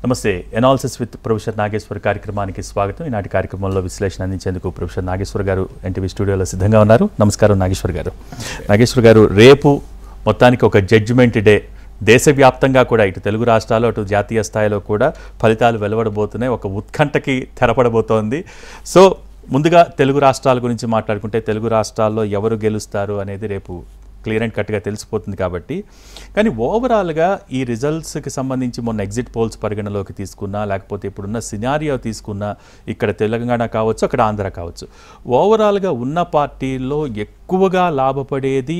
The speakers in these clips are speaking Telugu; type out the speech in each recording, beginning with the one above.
నమస్తే. ఎనాలిసిస్ విత్ ప్రొఫెసర్ నాగేశ్వర్ కార్యక్రమానికి స్వాగతం. ఈనాటి కార్యక్రమంలో విశ్లేషణ అందించేందుకు ప్రొఫెసర్ నాగేశ్వర్ గారు ఎన్టీవీ స్టూడియోలో సిద్ధంగా ఉన్నారు. నమస్కారం నాగేశ్వర్ గారు. నాగేశ్వర్ గారు, రేపు మొత్తానికి ఒక జడ్జిమెంట్ డే. దేశవ్యాప్తంగా కూడా ఇటు తెలుగు రాష్ట్రాల్లో అటు జాతీయ స్థాయిలో కూడా ఫలితాలు వెలువడబోతున్నాయి. ఒక ఉత్కంఠకి తెరపడబోతోంది. సో ముందుగా తెలుగు రాష్ట్రాల గురించి మాట్లాడుకుంటే తెలుగు రాష్ట్రాల్లో ఎవరు గెలుస్తారు అనేది రేపు క్లియర్ అండ్ కట్గా తెలిసిపోతుంది. కాబట్టి కానీ ఓవరాల్గా ఈ రిజల్ట్స్కి సంబంధించి మొన్న ఎగ్జిట్ పోల్స్ పరిగణలోకి తీసుకున్నా, లేకపోతే ఇప్పుడున్న సినారియో తీసుకున్నా, ఇక్కడ తెలంగాణ కావచ్చు, అక్కడ ఆంధ్ర కావచ్చు, ఓవరాల్గా ఉన్న పార్టీల్లో ఎక్కువగా లాభపడేది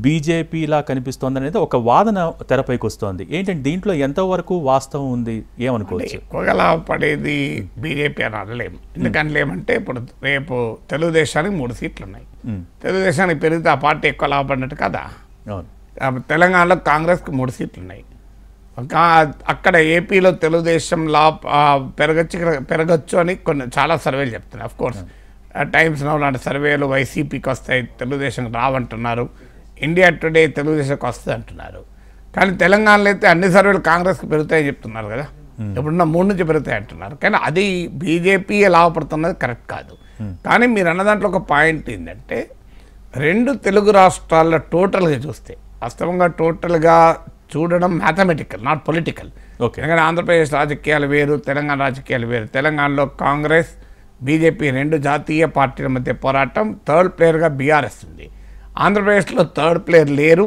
బీజేపీలా కనిపిస్తోంది అనేది ఒక వాదన తెరపైకి వస్తోంది. ఏంటంటే దీంట్లో ఎంతవరకు వాస్తవం ఉంది, ఏమనుకోవచ్చు? ఎక్కువగా లాభపడేది బీజేపీ అని అనలేము. ఎందుకంటే ఇప్పుడు రేపు తెలుగుదేశానికి 3 సీట్లు ఉన్నాయి. తెలుగుదేశానికి పెరిగితే ఆ పార్టీ ఎక్కువ లాభపడినట్టు కదా. తెలంగాణలో కాంగ్రెస్కి 3 సీట్లు ఉన్నాయి. అక్కడ ఏపీలో తెలుగుదేశం పెరగచ్చు అని చాలా సర్వేలు చెప్తున్నాయి. అఫ్ కోర్స్ టైమ్స్ నౌ లాంటి సర్వేలు వైసీపీకి వస్తాయి, తెలుగుదేశం రావంటున్నారు. ఇండియా టుడే తెలుగుదేశంకి వస్తుంది అంటున్నారు. కానీ తెలంగాణలో అయితే అన్ని సర్వేలు కాంగ్రెస్కి పెరుగుతాయని చెప్తున్నారు కదా. ఇప్పుడున్న 3 నుంచి పెరుగుతాయి అంటున్నారు. కానీ అది బీజేపీ లాభపడుతున్నది కరెక్ట్ కాదు. కానీ మీరు అన్న దాంట్లో ఒక పాయింట్ ఏంటంటే 2 తెలుగు రాష్ట్రాల్లో టోటల్గా చూస్తే, వాస్తవంగా టోటల్గా చూడడం మ్యాథమెటికల్, నాట్ పొలిటికల్. ఎందుకంటే ఆంధ్రప్రదేశ్ రాజకీయాలు వేరు, తెలంగాణ రాజకీయాలు వేరు. తెలంగాణలో కాంగ్రెస్ బీజేపీ 2 జాతీయ పార్టీల మధ్య పోరాటం. థర్డ్ ప్లేయర్గా బీఆర్ఎస్ ఉంది. ఆంధ్రప్రదేశ్లో థర్డ్ ప్లేయర్ లేరు,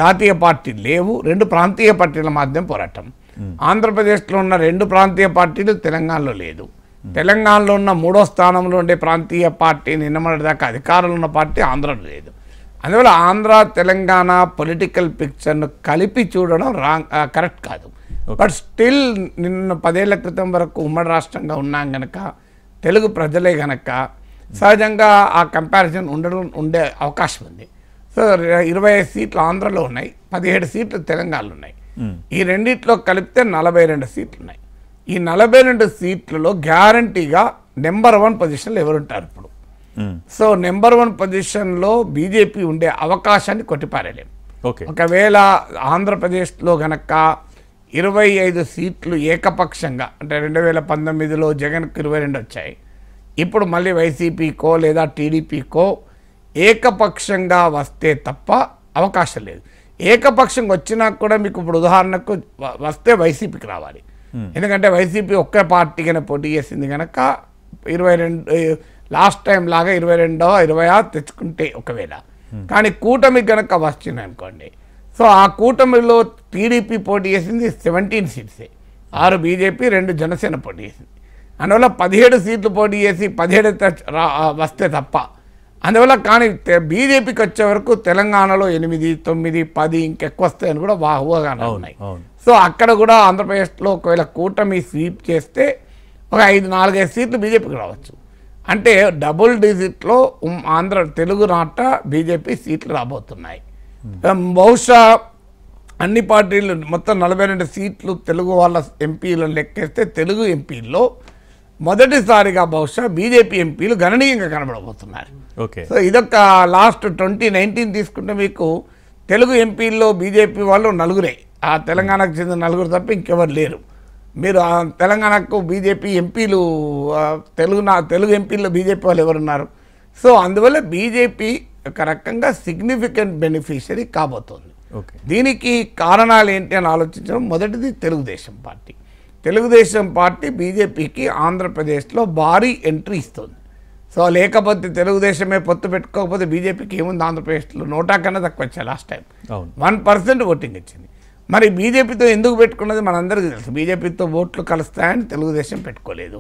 జాతీయ పార్టీ లేవు, 2 ప్రాంతీయ పార్టీల మధ్య పోరాటం. ఆంధ్రప్రదేశ్లో ఉన్న 2 ప్రాంతీయ పార్టీలు తెలంగాణలో లేదు. తెలంగాణలో ఉన్న 3వ స్థానంలో ఉండే ప్రాంతీయ పార్టీ నిన్నమన్నదాకా అధికారంలో ఉన్న పార్టీ ఆంధ్రలో లేదు. అందువల్ల ఆంధ్ర తెలంగాణ పొలిటికల్ పిక్చర్ను కలిపి చూడడం కరెక్ట్ కాదు. బట్ స్టిల్ నిన్న 10 ఏళ్ల క్రితం వరకు ఉమ్మడి రాష్ట్రంగా ఉన్నాం కనుక, తెలుగు ప్రజలే కనుక సహజంగా ఆ కంపారిజన్ ఉండే అవకాశం ఉంది. సో 25 సీట్లు ఆంధ్రలో ఉన్నాయి, 17 సీట్లు తెలంగాణలో ఉన్నాయి. ఈ రెండిట్లో కలిపితే 42 సీట్లు ఉన్నాయి. ఈ 42 సీట్లలో గ్యారంటీగా నెంబర్ 1 పొజిషన్లో ఎవరుంటారు ఇప్పుడు? సో నెంబర్ 1 పొజిషన్లో బీజేపీ ఉండే అవకాశాన్ని కొట్టిపారేలేము. ఒకవేళ ఆంధ్రప్రదేశ్లో గనక 25 సీట్లు ఏకపక్షంగా, అంటే 2019లో జగన్కు 22 వచ్చాయి, ఇప్పుడు మళ్ళీ వైసీపీకో లేదా టీడీపీకో ఏకపక్షంగా వస్తే తప్ప అవకాశం లేదు. ఏకపక్షంగా వచ్చినా కూడా మీకు ఇప్పుడు ఉదాహరణకు వస్తే వైసీపీకి రావాలి. ఎందుకంటే వైసీపీ ఒక్క పార్టీగానే పోటీ చేసింది కనుక 22 లాస్ట్ టైం లాగా 22 26 తెచ్చుకుంటే ఒకవేళ. కానీ కూటమి కనుక వచ్చింది అనుకోండి, సో ఆ కూటమిలో టీడీపీ పోటీ చేసింది 17 సీట్సే, 6 బీజేపీ 2 జనసేన పోటీ చేసింది. అందువల్ల 17 సీట్లు పోటీ చేసి 17 వస్తే తప్ప. అందువల్ల కానీ బీజేపీకి వచ్చే వరకు తెలంగాణలో 8, 9, 10 ఇంకెక్కువ వస్తాయని కూడా ఊహగానే ఉన్నాయి. సో అక్కడ కూడా ఆంధ్రప్రదేశ్లో ఒకవేళ కూటమి స్వీప్ చేస్తే ఒక 4-5 సీట్లు బీజేపీకి రావచ్చు. అంటే డబుల్ డిజిట్లో తెలుగు నాట బీజేపీ సీట్లు రాబోతున్నాయి. బహుశా అన్ని పార్టీలు మొత్తం 42 సీట్లు తెలుగు వాళ్ళ ఎంపీలను లెక్కేస్తే తెలుగు ఎంపీల్లో మొదటిసారిగా బహుశా బీజేపీ ఎంపీలు గణనీయంగా కనబడబోతున్నారు. సో ఇదొక లాస్ట్ 2019 తీసుకుంటే మీకు తెలుగు ఎంపీల్లో బీజేపీ వాళ్ళు 4 ఆ తెలంగాణకు చెందిన 4 తప్ప ఇంకెవరు లేరు. మీరు తెలంగాణకు బీజేపీ ఎంపీలు తెలుగు ఎంపీల్లో బీజేపీ వాళ్ళు ఎవరున్నారు? సో అందువల్ల బీజేపీ ఒక రకంగా సిగ్నిఫికెంట్ బెనిఫిషరీ కాబోతోంది. దీనికి కారణాలు ఏంటి అని ఆలోచించడం, మొదటిది తెలుగుదేశం పార్టీ బీజేపీకి ఆంధ్రప్రదేశ్లో భారీ ఎంట్రీ ఇస్తుంది. సో లేకపోతే తెలుగుదేశమే పొత్తు పెట్టుకోకపోతే బీజేపీకి ఏముంది? ఆంధ్రప్రదేశ్లో 100 కన్నా తక్కువ వచ్చాయి. లాస్ట్ టైం 1% ఓటింగ్ వచ్చింది. మరి బీజేపీతో ఎందుకు పెట్టుకున్నది మనందరికీ తెలుసు. బీజేపీతో ఓట్లు కలుస్తాయని తెలుగుదేశం పెట్టుకోలేదు.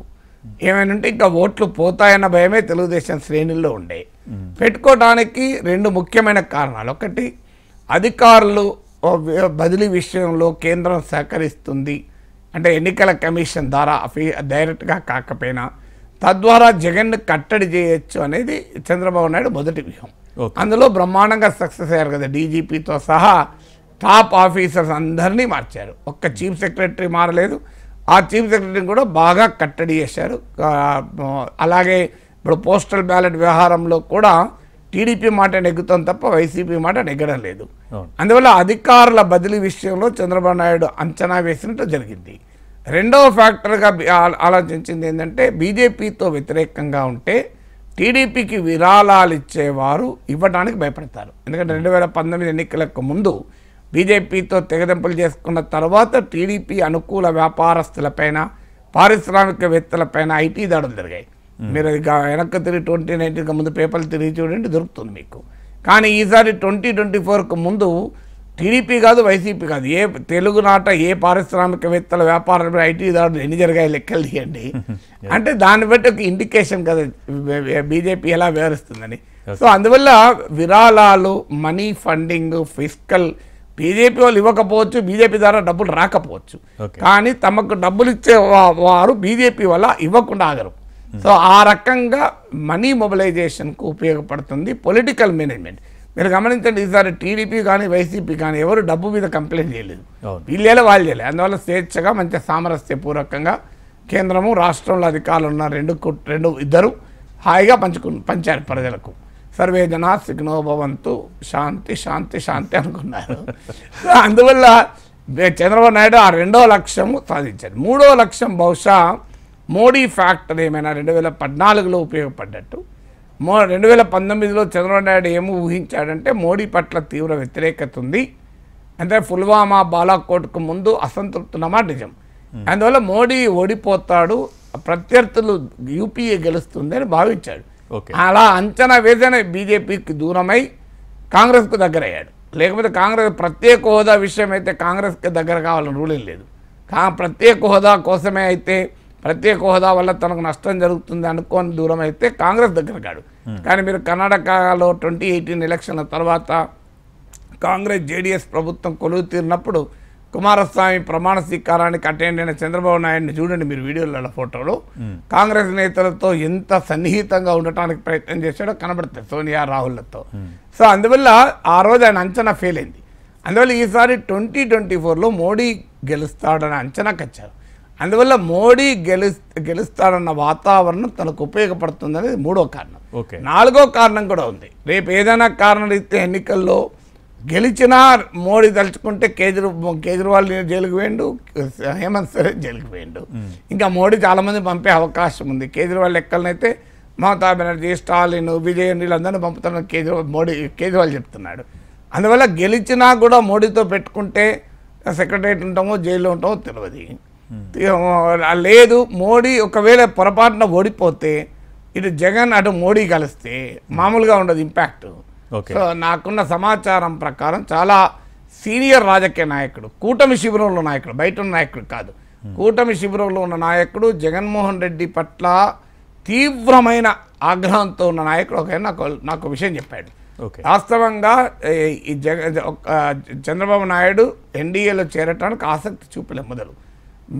ఏమైనా ఇంకా ఓట్లు పోతాయన్న భయమే తెలుగుదేశం శ్రేణుల్లో ఉండే. పెట్టుకోవడానికి 2 ముఖ్యమైన కారణాలు. ఒకటి, అధికారులు బదిలీ విషయంలో కేంద్రం సహకరిస్తుంది, అంటే ఎన్నికల కమిషన్ ద్వారా డైరెక్ట్గా కాకపోయినా తద్వారా జగన్ను కట్టడి చేయొచ్చు అనేది చంద్రబాబు నాయుడు మొదటి వ్యూహం. అందులో బ్రహ్మాండంగా సక్సెస్ అయ్యారు కదా. డీజీపీతో సహా టాప్ ఆఫీసర్స్ అందరినీ మార్చారు, ఒక్క చీఫ్ సెక్రటరీ మారలేదు. ఆ చీఫ్ సెక్రటరీని కూడా బాగా కట్టడి చేశారు. అలాగే ఇప్పుడు పోస్టల్ బ్యాలెట్ వ్యవహారంలో కూడా టీడీపీ మాట నెగ్గుతాం తప్ప వైసీపీ మాట నెగ్గడం లేదు. అందువల్ల అధికారుల బదిలీ విషయంలో చంద్రబాబు నాయుడు అంచనా వేసినట్టు జరిగింది. రెండవ ఫ్యాక్టర్గా ఆలోచించింది ఏంటంటే బీజేపీతో వ్యతిరేకంగా ఉంటే టీడీపీకి విరాళాలు ఇచ్చేవారు ఇవ్వడానికి భయపడతారు. ఎందుకంటే 2019 ఎన్నికలకు ముందు బీజేపీతో తెగదెంపులు చేసుకున్న తర్వాత టీడీపీ అనుకూల వ్యాపారస్తులపైన పారిశ్రామికవేత్తలపైన ఐటీ దాడులు జరిగాయి. మీరు ఇక వెనక్కి తిరిగి 2019కి ముందు పేపర్లు తిరిగి చూడండి దొరుకుతుంది మీకు. కానీ ఈసారి 2024కు ముందు టీడీపీ కాదు వైసీపీ కాదు ఏ తెలుగునాట ఏ పారిశ్రామికవేత్తల వ్యాపారాలు ఐటీ దాడులు ఎన్ని జరిగాయి లెక్కలు తీయండి. అంటే దాన్ని బట్టి ఒక ఇండికేషన్ కదా బీజేపీ ఎలా వ్యవహరిస్తుందని. సో అందువల్ల విరాళాలు మనీ ఫండింగ్ ఫిస్కల్ బీజేపీ వాళ్ళు ఇవ్వకపోవచ్చు, బీజేపీ ద్వారా డబ్బులు రాకపోవచ్చు, కానీ తమకు డబ్బులు ఇచ్చే వారు బీజేపీ వల్ల ఇవ్వకుండా ఆగరు. సో ఆ రకంగా మనీ మొబిలైజేషన్కు ఉపయోగపడుతుంది పొలిటికల్ మేనేజ్మెంట్. మీరు గమనించండి ఈసారి టీడీపీ కానీ వైసీపీ కానీ ఎవరు డబ్బు మీద కంప్లైంట్ చేయలేదు, వీళ్ళేలా వాళ్ళు చేయలేదు. అందువల్ల స్వేచ్ఛగా మంచి సామరస్యపూర్వకంగా కేంద్రము రాష్ట్రంలో అధికారులు ఉన్న ఇద్దరు హాయిగా పంచారు ప్రజలకు. సర్వే జనా సుఖినో భవంతు శాంతి శాంతి శాంతి అనుకున్నారు. అందువల్ల చంద్రబాబు నాయుడు ఆ 2వ లక్ష్యము సాధించారు. 3వ లక్ష్యం బహుశా మోడీ ఫ్యాక్టర్ ఏమైనా 2014లో ఉపయోగపడ్డట్టు. 2019లో చంద్రబాబు నాయుడు ఏమో ఊహించాడంటే మోడీ పట్ల తీవ్ర వ్యతిరేకత ఉంది, అంటే పుల్వామా బాలాకోట్కు ముందు అసంతృప్తి ఉన్నమాట నిజం. అందువల్ల మోడీ ఓడిపోతాడు, ప్రత్యర్థులు యూపీఏ గెలుస్తుంది అని భావించాడు. అలా అంచనా వేసిన బీజేపీకి దూరమై కాంగ్రెస్కు దగ్గర అయ్యాడు. లేకపోతే కాంగ్రెస్ ప్రత్యేక హోదా విషయం అయితే కాంగ్రెస్కి దగ్గర కావాలని రూలేం లేదు. ప్రత్యేక హోదా కోసమే అయితే ప్రత్యేక హోదా వల్ల తనకు నష్టం జరుగుతుంది అనుకోని దూరం అయితే కాంగ్రెస్ దగ్గర కాడు. కానీ మీరు కర్ణాటకలో 2018 ఎలక్షన్ల తర్వాత కాంగ్రెస్ జేడీఎస్ ప్రభుత్వం కొలువు తీరినప్పుడు కుమారస్వామి ప్రమాణ స్వీకారానికి అటెండ్ అయిన చంద్రబాబు నాయుడిని చూడండి మీరు వీడియోలలో ఫోటోలో. కాంగ్రెస్ నేతలతో ఎంత సన్నిహితంగా ఉండటానికి ప్రయత్నం చేశాడో కనబడుతుంది సోనియా రాహుల్లతో. సో అందువల్ల ఆ రోజు ఆయన అంచనా ఫెయిల్ అయింది. అందువల్ల ఈసారి 2024లో మోడీ గెలుస్తాడని అంచనాకు వచ్చారు. అందువల్ల మోడీ గెలుస్తాడన్న వాతావరణం తనకు ఉపయోగపడుతుంది అనేది 3వ కారణం. 4వ కారణం కూడా ఉంది. రేపు ఏదైనా కారణం రీత్యా ఎన్నికల్లో గెలిచినా మోడీ తలుచుకుంటే కేజ్రీవాల్ జైలుకు పోయిండు, హేమంత్ సోరెన్ జైలుకు పోయిండు, ఇంకా మోడీ చాలామంది పంపే అవకాశం ఉంది. కేజ్రీవాల్ లెక్కలనైతే మమతా బెనర్జీ, స్టాలిన్, విజయన్ వీళ్ళందరినీ పంపుతున్న కేజ్రీవాల్ చెప్తున్నాడు. అందువల్ల గెలిచినా కూడా మోడీతో పెట్టుకుంటే సెక్రటరియట్ ఉంటామో జైల్లో ఉంటామో తెలియదు. లేదు మోడీ ఒకవేళ పొరపాటున ఓడిపోతే ఇటు జగన్ అటు మోడీ కలిస్తే మామూలుగా ఉండదు ఇంపాక్ట్. సో నాకున్న సమాచారం ప్రకారం చాలా సీనియర్ రాజకీయ నాయకుడు, కూటమి శిబిరంలో నాయకుడు, బయట ఉన్న నాయకుడు కాదు, కూటమి శిబిరంలో ఉన్న నాయకుడు, జగన్మోహన్ రెడ్డి పట్ల తీవ్రమైన ఆగ్రహంతో ఉన్న నాయకుడు ఒక నాకు విషయం చెప్పాడు. వాస్తవంగా ఈ చంద్రబాబు నాయుడు ఎన్డీఏలో చేరటానికి ఆసక్తి చూపలేదు. మొదలు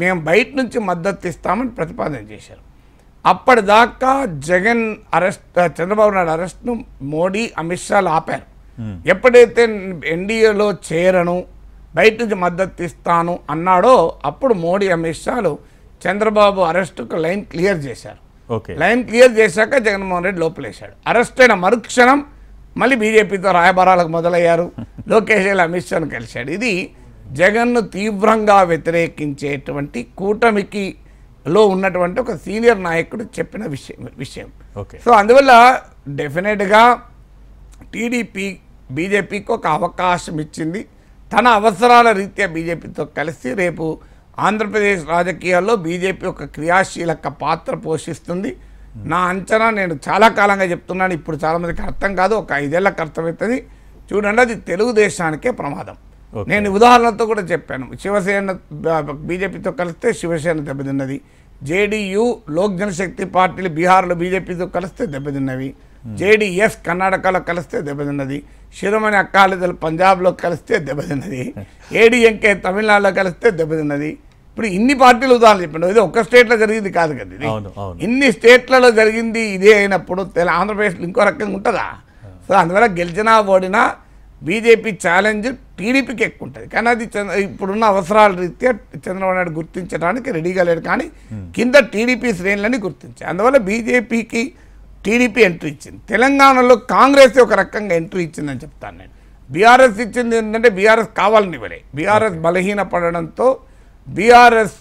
మేము బయట నుంచి మద్దతు ఇస్తామని ప్రతిపాదన చేశారు. అప్పటిదాకా జగన్ చంద్రబాబు నాయుడు అరెస్ట్ను మోడీ అమిత్ షాలు ఆపారు. ఎప్పుడైతే ఎన్డీఏలో చేరను బయట నుంచి మద్దతు ఇస్తాను అన్నాడో అప్పుడు మోడీ అమిత్ షాలు చంద్రబాబు అరెస్టుకు లైన్ క్లియర్ చేశారు. లైన్ క్లియర్ చేశాక జగన్మోహన్ రెడ్డి లోపలేశాడు. అరెస్ట్ అయిన మరుక్షణం మళ్ళీ బీజేపీతో రాయబారాలకు మొదలయ్యారు. లోకేష్ అమిత్ షాను కలిశాడు. ఇది జగన్ను తీవ్రంగా వ్యతిరేకించేటువంటి కూటమికి లో ఉన్నటువంటి ఒక సీనియర్ నాయకుడు చెప్పిన విషయం. సో అందువల్ల డెఫినెట్గా టీడీపీ బీజేపీకి ఒక అవకాశం ఇచ్చింది. తన అవసరాల రీత్యా బీజేపీతో కలిసి రేపు ఆంధ్రప్రదేశ్ రాజకీయాల్లో బీజేపీ ఒక క్రియాశీలక పాత్ర పోషిస్తుంది. నా అంచనా నేను చాలా కాలంగా చెప్తున్నాను, ఇప్పుడు చాలామందికి అర్థం కాదు, ఒక 5 ఏళ్లకు అర్థమవుతుంది. చూడండి అది తెలుగుదేశానికే ప్రమాదం. నేను ఉదాహరణతో కూడా చెప్పాను. శివసేన బీజేపీతో కలిస్తే శివసేన దెబ్బతిన్నది, జేడీయూ లోక్ జనశక్తి పార్టీలు బీహార్లో బీజేపీతో కలిస్తే దెబ్బతిన్నవి, జేడీఎస్ కర్ణాటకలో కలిస్తే దెబ్బతిన్నది, శిరోమణి అకాలీదళ్ పంజాబ్లో కలిస్తే దెబ్బతిన్నది, ఏడీఎంకే తమిళనాడులో కలిస్తే దెబ్బతిన్నది. ఇప్పుడు ఇన్ని పార్టీలు ఉదాహరణ చెప్పండి, ఇది ఒక్క స్టేట్లో జరిగింది కాదు కదా, ఇది ఇన్ని స్టేట్లలో జరిగింది. ఇదే అయినప్పుడు ఆంధ్రప్రదేశ్లో ఇంకో రకంగా ఉంటుందా? సో అందువల్ల గెలిచినా ఓడినా బీజేపీ ఛాలెంజ్ టీడీపీకి ఎక్కువ ఉంటుంది. కానీ అది ఇప్పుడున్న అవసరాల రీత్యా చంద్రబాబు నాయుడు గుర్తించడానికి రెడీగా లేడు, కానీ కింద టీడీపీ శ్రేణులని గుర్తించాయి. అందువల్ల బీజేపీకి టీడీపీ ఎంట్రీ ఇచ్చింది. తెలంగాణలో కాంగ్రెస్ ఒక రకంగా ఎంట్రీ ఇచ్చిందని చెప్తాను నేను. బీఆర్ఎస్ ఇచ్చింది ఏంటంటే బీఆర్ఎస్ కావాలని ఇవ్వలే, బీఆర్ఎస్ బలహీనపడడంతో బీఆర్ఎస్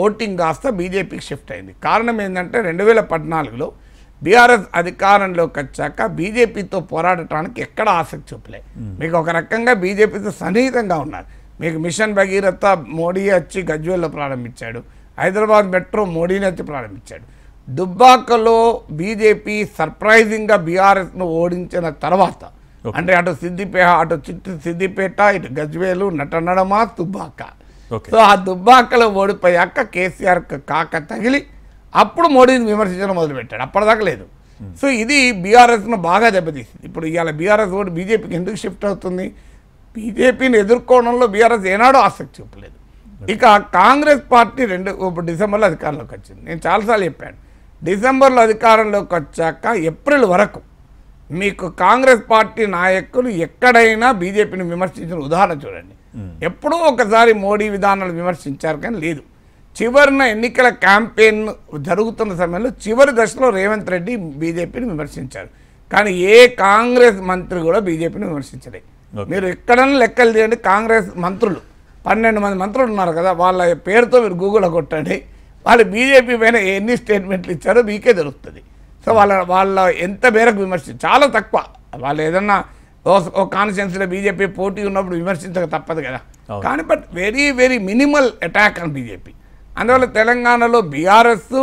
ఓటింగ్ కాస్త బీజేపీకి షిఫ్ట్ అయింది. కారణం ఏంటంటే 2014లో బీఆర్ఎస్ అధికారంలోకి వచ్చాక బీజేపీతో పోరాడటానికి ఎక్కడ ఆసక్తి చూపలే. మీకు ఒక రకంగా బీజేపీతో సన్నిహితంగా ఉన్నారు. మీకు మిషన్ భగీరథ మోడీ వచ్చి గజ్వేల్లో ప్రారంభించాడు, హైదరాబాద్ మెట్రో మోడీని వచ్చి ప్రారంభించాడు. దుబ్బాకలో బీజేపీ సర్ప్రైజింగ్గా బీఆర్ఎస్ను ఓడించిన తర్వాత, అంటే అటు సిద్దిపేట ఇటు గజ్వేలు నటనడమా దుబ్బాక. సో ఆ దుబ్బాకలో ఓడిపోయాక కేసీఆర్ కాక తగిలి అప్పుడు మోడీని విమర్శించడం మొదలుపెట్టాడు. అప్పటిదాకా లేదు. సో ఇది బీఆర్ఎస్ను బాగా దెబ్బతీసింది. ఇప్పుడు ఇవాళ బీఆర్ఎస్ ఓటు బీజేపీకి ఎందుకు షిఫ్ట్ అవుతుంది? బీజేపీని ఎదుర్కోవడంలో బీఆర్ఎస్ ఏనాడో ఆసక్తి చూపలేదు. ఇక కాంగ్రెస్ పార్టీ ఇప్పుడు డిసెంబర్లో అధికారంలోకి వచ్చింది. నేను చాలాసార్లు చెప్పాను, డిసెంబర్లో అధికారంలోకి వచ్చాక ఏప్రిల్ వరకు మీకు కాంగ్రెస్ పార్టీ నాయకులు ఎక్కడైనా బీజేపీని విమర్శించిన ఉదాహరణ చూడండి. ఎప్పుడూ ఒకసారి మోడీ విధానాలు విమర్శించారు కానీ లేదు. చివరిన ఎన్నికల క్యాంపెయిన్ జరుగుతున్న సమయంలో చివరి దశలో రేవంత్ రెడ్డి బీజేపీని విమర్శించారు. కానీ ఏ కాంగ్రెస్ మంత్రి కూడా బీజేపీని విమర్శించలేదు. మీరు ఎక్కడైనా లెక్కలు తీయండి, కాంగ్రెస్ మంత్రులు 12 మంది మంత్రులు ఉన్నారు కదా, వాళ్ళ పేరుతో మీరు గూగుల్లో కొట్టండి, వాళ్ళు బీజేపీ పైన ఎన్ని స్టేట్మెంట్లు ఇచ్చారో మీకే తెలుస్తుంది. సో వాళ్ళ ఎంత మేరకు చాలా తక్కువ. వాళ్ళు ఏదన్నా ఓ కాన్స్టిట్యున్సీలో బీజేపీ పోటీ ఉన్నప్పుడు విమర్శించక తప్పదు కదా. కానీ but very very minimal attack అని బీజేపీ. అందువల్ల తెలంగాణలో బీఆర్ఎస్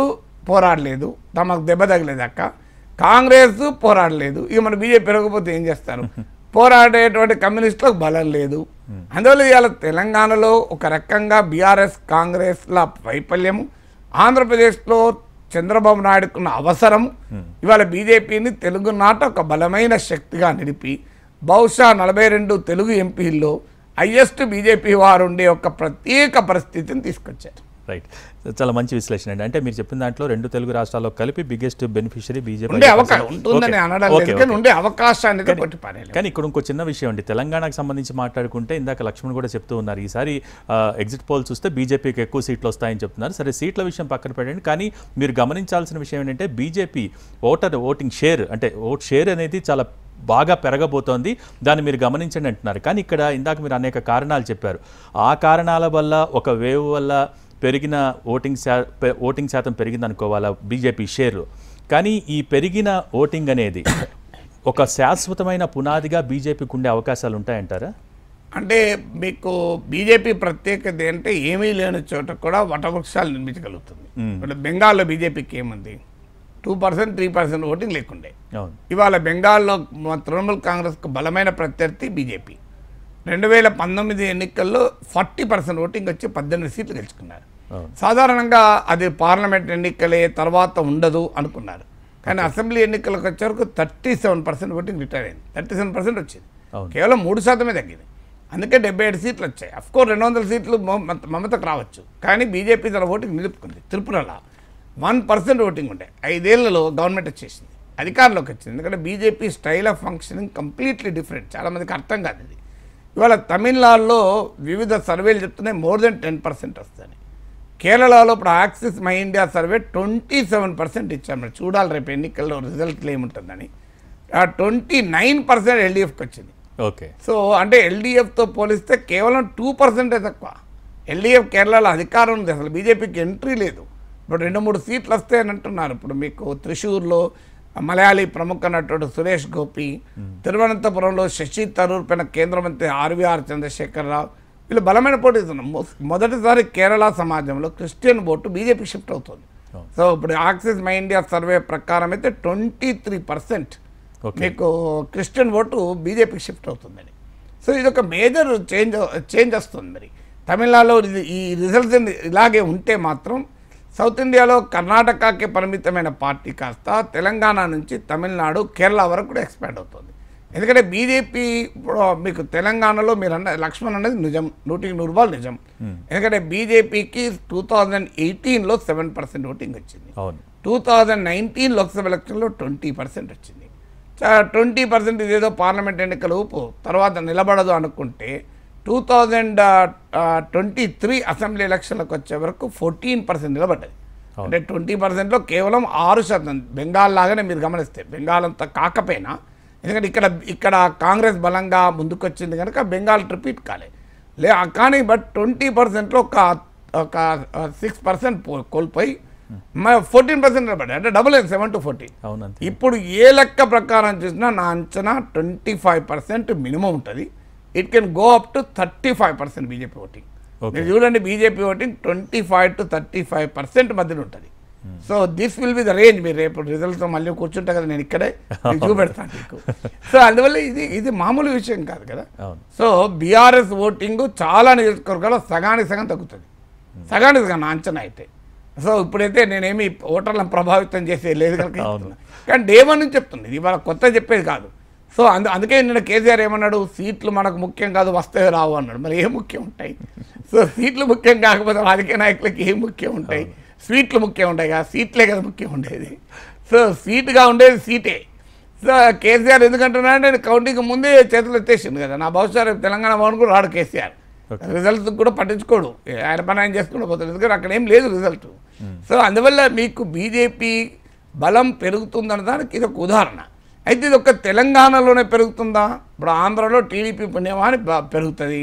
పోరాడలేదు, తమకు దెబ్బ తగలేదక్క. కాంగ్రెస్ పోరాడలేదు. ఇక మన బీజేపీ పెరగకపోతే ఏం చేస్తారు? పోరాడేటువంటి కమ్యూనిస్టులకు బలం లేదు. అందువల్ల ఇవాళ తెలంగాణలో ఒక రకంగా బీఆర్ఎస్ కాంగ్రెస్ల వైఫల్యము, ఆంధ్రప్రదేశ్లో చంద్రబాబు నాయుడుకున్న అవసరం ఇవాళ బీజేపీని తెలుగునాట ఒక బలమైన శక్తిగా నిలిపి బహుశా 42 తెలుగు ఎంపీల్లో హైయెస్ట్ బీజేపీ వారు ఉండే ఒక ప్రత్యేక పరిస్థితిని తీసుకొచ్చారు. రైట్, చాలా మంచి విశ్లేషణ అండి. అంటే మీరు చెప్పిన దాంట్లో 2 తెలుగు రాష్ట్రాల్లో కలిపి బిగ్గెస్ట్ బెనిఫిషియరీ బీజేపీ ఉంటుందని అనడం లేదు, కానీ ఉండే అవకాశాన్ని కానీ ఇక్కడ ఇంకో చిన్న విషయం అండి. తెలంగాణకు సంబంధించి మాట్లాడుకుంటే ఇందాక లక్ష్మణ్ కూడా చెప్తూ ఉన్నారు, ఈసారి ఎగ్జిట్ పోల్ చూస్తే బీజేపీకి ఎక్కువ సీట్లు వస్తాయని చెప్తున్నారు. సరే, సీట్ల విషయం పక్కన పెట్టండి, కానీ మీరు గమనించాల్సిన విషయం ఏంటంటే బీజేపీ ఓటింగ్ షేర్, అంటే ఓట్ షేర్ అనేది చాలా బాగా పెరగబోతోంది. దాన్ని మీరు గమనించండి అంటున్నారు. కానీ ఇక్కడ ఇందాక మీరు అనేక కారణాలు చెప్పారు. ఆ కారణాల వల్ల ఒక వేవ్ వల్ల పెరిగిన ఓటింగ్ శాతం పెరిగింది అనుకోవాలా బీజేపీ షేర్లు. కానీ ఈ పెరిగిన ఓటింగ్ అనేది ఒక శాశ్వతమైన పునాదిగా బీజేపీకి ఉండే అవకాశాలు ఉంటాయంటారా? అంటే మీకు బీజేపీ ప్రత్యేకత అంటే ఏమీ లేని చోట కూడా వటవృక్షాలు నిర్మించగలుగుతుంది. ఇప్పుడు బెంగాల్లో బీజేపీకి ఏముంది? 2%, 3% ఓటింగ్ లేకుండే. ఇవాళ బెంగాల్లో తృణమూల్ కాంగ్రెస్కు బలమైన ప్రత్యర్థి బీజేపీ. 2019 ఎన్నికల్లో 40% ఓటింగ్ వచ్చి 18 సీట్లు గెలుచుకున్నారు. సాధారణంగా అది పార్లమెంట్ ఎన్నికలే, తర్వాత ఉండదు అనుకున్నారు. కానీ అసెంబ్లీ ఎన్నికలకు వచ్చే వరకు 37% ఓటింగ్ రిటైర్ అయింది. 37% వచ్చింది, కేవలం 3% తగ్గింది. అందుకే 77 సీట్లు వచ్చాయి. అఫ్కోర్స్ 200 సీట్లు మమతకు రావచ్చు, కానీ బీజేపీ తన ఓటింగ్ నిలుపుకుంది. త్రిపురలో 1% ఓటింగ్ ఉండే. 5 ఏళ్లలో గవర్నమెంట్ వచ్చేసింది, అధికారంలోకి వచ్చింది. ఎందుకంటే BJP style of functioning completely different. చాలామందికి అర్థం కాదు ఇది. ఇవాళ తమిళనాడులో వివిధ సర్వేలు చెప్తున్నాయి మోర్ దెన్ 10% వస్తుంది. కేరళలో ఇప్పుడు యాక్సిస్ మై ఇండియా సర్వే 27% ఇచ్చారు. మరి చూడాలి రేపు ఎన్నికల్లో రిజల్ట్లు ఏముంటుందని. 29% ఎల్డీఎఫ్కి వచ్చింది. ఓకే, సో అంటే ఎల్డీఎఫ్తో పోలిస్తే కేవలం 2% తక్కువ. ఎల్డీఎఫ్ కేరళలో అధికారం ఉంది, అసలు బీజేపీకి ఎంట్రీ లేదు. ఇప్పుడు 2-3 సీట్లు వస్తాయని అంటున్నారు. ఇప్పుడు మీకు త్రిశూర్లో మలయాళీ ప్రముఖ నటుడు సురేష్ గోపి, తిరువనంతపురంలో శశి థరూర్ పైన కేంద్ర మంత్రి ఆర్వీఆర్ చంద్రశేఖరరావు, వీళ్ళు బలమైన పోటీ ఇస్తున్నారు. మొదటిసారి కేరళ సమాజంలో క్రిస్టియన్ ఓటు బీజేపీ షిఫ్ట్ అవుతుంది. సో ఇప్పుడు యాక్సిస్ మై ఇండియా సర్వే ప్రకారం అయితే 23% మీకు క్రిస్టియన్ ఓటు బీజేపీకి షిఫ్ట్ అవుతుందని. సో ఇది ఒక మేజర్ చేంజ్ వస్తుంది. మరి తమిళనాడులో ఈ రిజల్ట్స్ ఇలాగే ఉంటే మాత్రం సౌత్ ఇండియాలో కర్ణాటకకి పరిమితమైన పార్టీ కాస్త తెలంగాణ నుంచి తమిళనాడు, కేరళ వరకు కూడా ఎక్స్పాండ్ అవుతుంది. ఎందుకంటే బీజేపీ ఇప్పుడు మీకు తెలంగాణలో మీరు లక్ష్మణ్ అనేది నిజం, 100% నిజం. ఎందుకంటే బీజేపీకి 2018లో 7% ఓటింగ్ వచ్చింది. 2019 లోక్సభ ఎలక్షన్లో 20% వచ్చింది. 20% ఇదేదో పార్లమెంట్ ఎన్నికల ఊపు తర్వాత నిలబడదు అనుకుంటే 2023 అసెంబ్లీ ఎలక్షన్లకు వచ్చే వరకు 14% నిలబడ్డది. అంటే 20%లో కేవలం 6%. బెంగాల్ లాగానే మీరు గమనిస్తే, బెంగాల్ అంతా కాకపోయినా, ఎందుకంటే ఇక్కడ కాంగ్రెస్ బలంగా ముందుకొచ్చింది కనుక బెంగాల్ రిపీట్ కాలేదు. కానీ బట్ 20%లో ఒక 6% కోల్పోయి 14% నిలబడ్డాయి. అంటే డబుల్ అయింది 7 to 14. అవునంతే. ఇప్పుడు ఏ లెక్క ప్రకారం చూసినా నా అంచనా 25% మినిమం ఉంటుంది. It can go up to 35% BJP voting. మీరు చూడండి, బీజేపీ ఓటింగ్ 25 to 35% మధ్యలో ఉంటుంది. So this will be the range. మీరు రేపు రిజల్ట్తో మళ్ళీ కూర్చుంటా కదా, నేను ఇక్కడే చూపెడతాను మీకు. సో అందువల్ల ఇది మామూలు విషయం కాదు కదా. సో బీఆర్ఎస్ ఓటింగ్ చాలా నియోజకవర్గాల్లో సగానికి సగం తగ్గుతుంది. సగానికి సగం నా అంచనా అయితే. సో ఇప్పుడైతే నేనేమి ఓటర్లను ప్రభావితం చేసే లేదు కనుక, కానీ డే 1 నుంచి చెప్తుంది, ఇది ఇవాళ కొత్త చెప్పేది కాదు. సో అందుకే నిన్న కేసీఆర్ ఏమన్నాడు, సీట్లు మనకు ముఖ్యం కాదు, వస్తే రావు అన్నాడు. మరి ఏం ముఖ్యం ఉంటాయి? సో సీట్లు ముఖ్యం కాకపోతే రాజకీయ నాయకులకి ఏం ముఖ్యం ఉంటాయి? స్వీట్లు ముఖ్యం ఉంటాయి కదా, సీట్లే కదా ముఖ్యం ఉండేది. సో సీటుగా ఉండేది సీటే. సో కేసీఆర్ ఎందుకంటున్నాడు, నేను కౌంటింగ్ ముందే చేతులు ఎత్తేసింది కదా, నా బహుశా రేపు తెలంగాణ భవన్ కూడా రాడు కేసీఆర్. రిజల్ట్ కూడా పట్టించుకోడు, ఆయన పని ఆయన చేసుకుంటూ పోతాడు, ఎందుకంటే అక్కడ ఏం లేదు రిజల్ట్. సో అందువల్ల మీకు బీజేపీ బలం పెరుగుతుందన్న దానికి ఇది ఒక ఉదాహరణ. అయితే ఇది ఒక తెలంగాణలోనే పెరుగుతుందా? ఇప్పుడు ఆంధ్రలో టీడీపీ పుణ్యమాని పెరుగుతుంది,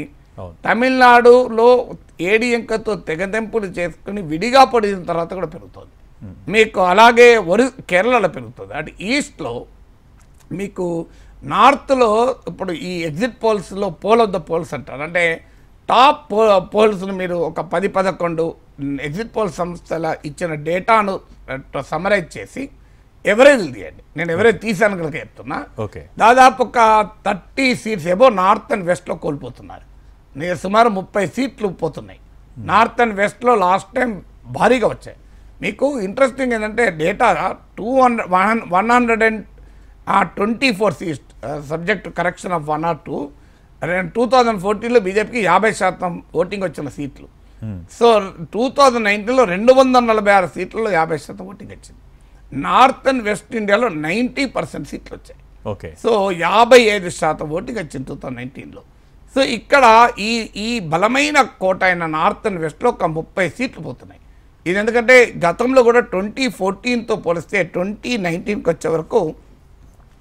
తమిళనాడులో ఏడీఎంకతో తెగదెంపులు చేసుకుని విడిగా పడిన తర్వాత కూడా పెరుగుతుంది మీకు. అలాగే కేరళలో పెరుగుతుంది. అటు ఈస్ట్లో మీకు, నార్త్లో ఇప్పుడు ఈ ఎగ్జిట్ పోల్స్లో పోల్ ఆఫ్ ద పోల్స్ అంటారు. అంటే టాప్ పోల్స్ను మీరు ఒక 10-11 ఎగ్జిట్ పోల్ సంస్థల ఇచ్చిన డేటాను సమరైజ్ చేసి ఎవరేజ్లు తీయండి. నేను ఎవరేజ్ తీసాను కనుక చెప్తున్నా. దాదాపు ఒక 30 సీట్స్ ఏవో నార్త్ అండ్ వెస్ట్లో కోల్పోతున్నారు. నేను సుమారు 30 సీట్లు పోతున్నాయి నార్త్ అండ్ వెస్ట్లో. లాస్ట్ టైం భారీగా వచ్చాయి. మీకు ఇంట్రెస్టింగ్ ఏంటంటే data 124 seats subject correction of 1 or 2. 2014లో బీజేపీకి 50% ఓటింగ్ వచ్చిన సీట్లు. సో 2019లో 246 సీట్లలో 50% ఓటింగ్ వచ్చింది. నార్త్ అండ్ వెస్ట్ ఇండియాలో 90% సీట్లు వచ్చాయి. సో 55% ఓటింగ్ వచ్చింది 2019లో. సో ఇక్కడ ఈ బలమైన కోట అయిన నార్త్ అండ్ వెస్ట్లో ఒక 30 సీట్లు పోతున్నాయి. ఇది ఎందుకంటే గతంలో కూడా 2014తో పోలిస్తే 2019కి వచ్చే వరకు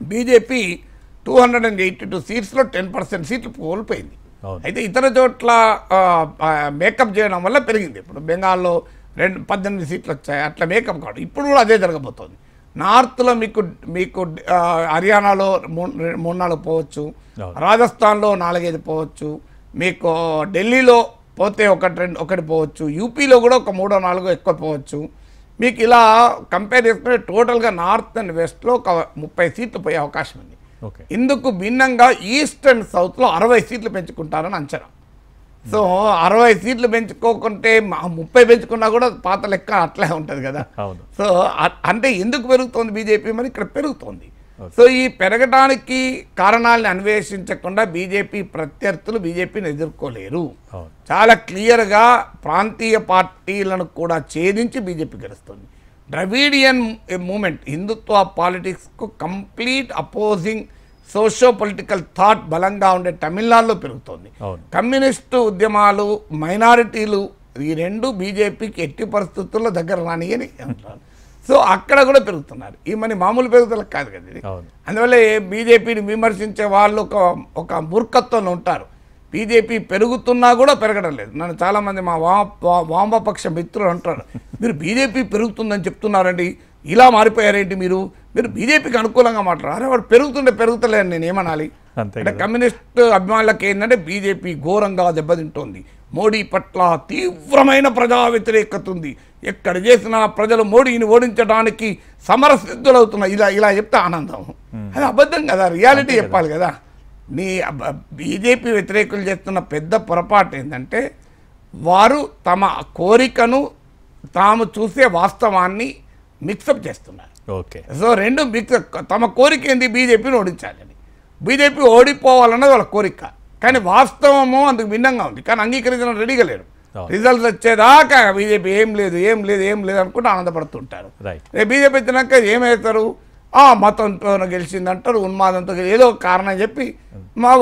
బీజేపీ 282 సీట్స్లో 10% సీట్లు కోల్పోయింది. అయితే ఇతర చోట్ల మేకప్ చేయడం వల్ల పెరిగింది. ఇప్పుడు బెంగాల్లో 18 సీట్లు వచ్చాయి, అట్లా మేకప్ కాదు. ఇప్పుడు కూడా అదే జరగబోతోంది. నార్త్లో మీకు హర్యానాలో 3-4 పోవచ్చు, రాజస్థాన్లో 4-5 పోవచ్చు, మీకు ఢిల్లీలో పోతే 1-2 పోవచ్చు, యూపీలో కూడా ఒక 3-4 ఎక్కువ పోవచ్చు. మీకు ఇలా కంపేర్ చేసుకుంటే టోటల్గా నార్త్ అండ్ వెస్ట్లో ఒక 30 సీట్లు పోయే అవకాశం ఉంది. ఇందుకు భిన్నంగా ఈస్ట్ అండ్ సౌత్లో 60 సీట్లు పెంచుకుంటారని అంచనా. సో 60 సీట్లు పెంచుకోకుంటే 30 పెంచుకున్నా కూడా పాత లెక్క అట్లే ఉంటుంది కదా. సో అంటే ఎందుకు పెరుగుతోంది బీజేపీ? మరి ఇక్కడ పెరుగుతోంది. సో ఈ పెరగడానికి కారణాలను అన్వేషించకుండా బీజేపీ ప్రత్యర్థులు బీజేపీని ఎదుర్కోలేరు. చాలా క్లియర్గా ప్రాంతీయ పార్టీలను కూడా ఛేదించి బీజేపీ గెలుస్తుంది. ద్రవిడియన్ మూమెంట్, హిందుత్వ పాలిటిక్స్కు complete opposing socio political thought బలంగా ఉండే తమిళనాడులో పెరుగుతోంది. కమ్యూనిస్టు ఉద్యమాలు, మైనారిటీలు, ఈ రెండు బీజేపీకి ఎట్టి పరిస్థితుల్లో దగ్గర రానియని అంటారు. సో అక్కడ కూడా పెరుగుతున్నారు. ఈ మన మామూలు పెరుగుదలకు కాదు కదా ఇది. అందువల్ల బీజేపీని విమర్శించే వాళ్ళు ఒక మూర్ఖత్వంలో ఉంటారు. బీజేపీ పెరుగుతున్నా కూడా పెరగడం లేదు. నన్ను చాలామంది మా వామపక్ష మిత్రులు అంటారు, మీరు బీజేపీ పెరుగుతుందని చెప్తున్నారండి, ఇలా మారిపోయారేంటి మీరు బీజేపీకి అనుకూలంగా మాట్లాడారు. అరే వాడు పెరుగుతలేని నేను ఏమనాలి? అంటే కమ్యూనిస్ట్ అభిమానులకు ఏంటంటే బీజేపీ ఘోరంగా దెబ్బతింటోంది, మోడీ పట్ల తీవ్రమైన ప్రజా వ్యతిరేకత ఉంది, ఎక్కడ చేసినా ప్రజలు మోడీని ఓడించడానికి సమరసిద్ధులవుతున్నారు. ఇలా చెప్తే ఆనందం, అది అబద్ధం కదా, రియాలిటీ చెప్పాలి కదా. బీజేపీ వ్యతిరేకులు చేస్తున్న పెద్ద పొరపాటు ఏంటంటే వారు తమ కోరికను తాము చూసే వాస్తవాన్ని మిక్సప్ చేస్తున్నారు. సో రెండు మిక్సప్. తమ కోరిక ఏంది? బీజేపీని ఓడించాలని. బీజేపీ ఓడిపోవాలన్నది వాళ్ళ కోరిక, కానీ వాస్తవము అందుకు భిన్నంగా ఉంది. కానీ అంగీకరించడం రెడీగా లేరు. రిజల్ట్స్ వచ్చేదాకా బీజేపీ ఏం లేదు అనుకుంటే ఆనందపడుతుంటారు. బీజేపీ వచ్చినాక ఏమవుతారు? మతంతో గెలిచిందంటారు, ఉన్మాదంతో ఏదో ఒక కారణం చెప్పి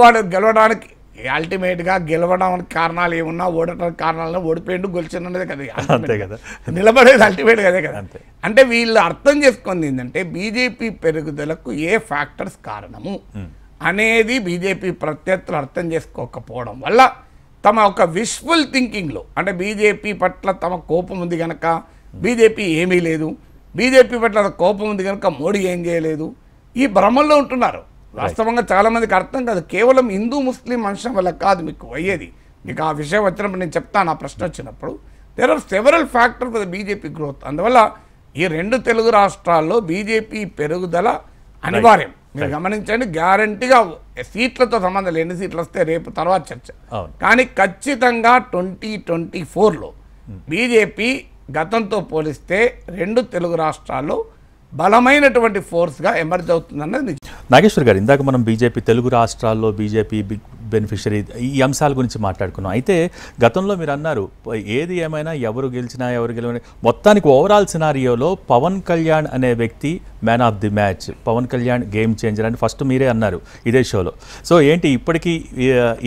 వాడు గెలవడానికి, అల్టిమేట్గా గెలవడానికి కారణాలు ఏమున్నా ఓడటానికి కారణాలను ఓడిపోయిండు గెలిచినదే కదా, నిలబడేది అల్టిమేట్గా అదే కదా. అంటే వీళ్ళు అర్థం చేసుకుంది ఏంటంటే బీజేపీ పెరుగుదలకు ఏ ఫ్యాక్టర్స్ కారణము అనేది బీజేపీ ప్రత్యర్థులు అర్థం చేసుకోకపోవడం వల్ల తమ ఒక విష్ఫుల్ థింకింగ్లో, అంటే బీజేపీ పట్ల తమ కోపం ఉంది కనుక బీజేపీ ఏమీ లేదు, బీజేపీ పట్ల కోపం ఉంది కనుక మోడీ ఏం చేయలేదు, ఈ భ్రమంలో ఉంటున్నారు. వాస్తవంగా చాలామందికి అర్థం కాదు. కేవలం హిందూ ముస్లిం అంశం వల్ల కాదు మీకు అయ్యేది. మీకు ఆ విషయం వచ్చినప్పుడు నేను చెప్తాను, ఆ ప్రశ్న వచ్చినప్పుడు. There are several factor for the BJP growth. అందువల్ల ఈ 2 తెలుగు రాష్ట్రాల్లో బీజేపీ పెరుగుదల అనివార్యం. మీరు గమనించండి, గ్యారంటీగా సీట్లతో సంబంధం లేదు. ఎన్ని సీట్లు వస్తే రేపు తర్వాత చర్చ. కానీ ఖచ్చితంగా 2024లో బీజేపీ గతంతో పోలిస్తే 2 తెలుగు రాష్ట్రాల్లో బలమైనటువంటి ఫోర్స్గా ఎమర్జ్ అవుతుందన్నది నిజం. నాగేశ్వర్ గారు, ఇందాక మనం బీజేపీ తెలుగు రాష్ట్రాల్లో బీజేపీ బిగ్ బెనిఫిషరీ ఈ అంశాల గురించి మాట్లాడుకున్నాం. అయితే గతంలో మీరు అన్నారు ఏది ఏమైనా ఎవరు గెలిచినా ఎవరు గెలిచినా మొత్తానికి ఓవరాల్ సినారియోలో పవన్ కళ్యాణ్ అనే వ్యక్తి man of the match, Pawan Kalyan game changer అని ఫస్ట్ మీరే అన్నారు ఇదే షోలో. సో ఏంటి ఇప్పటికీ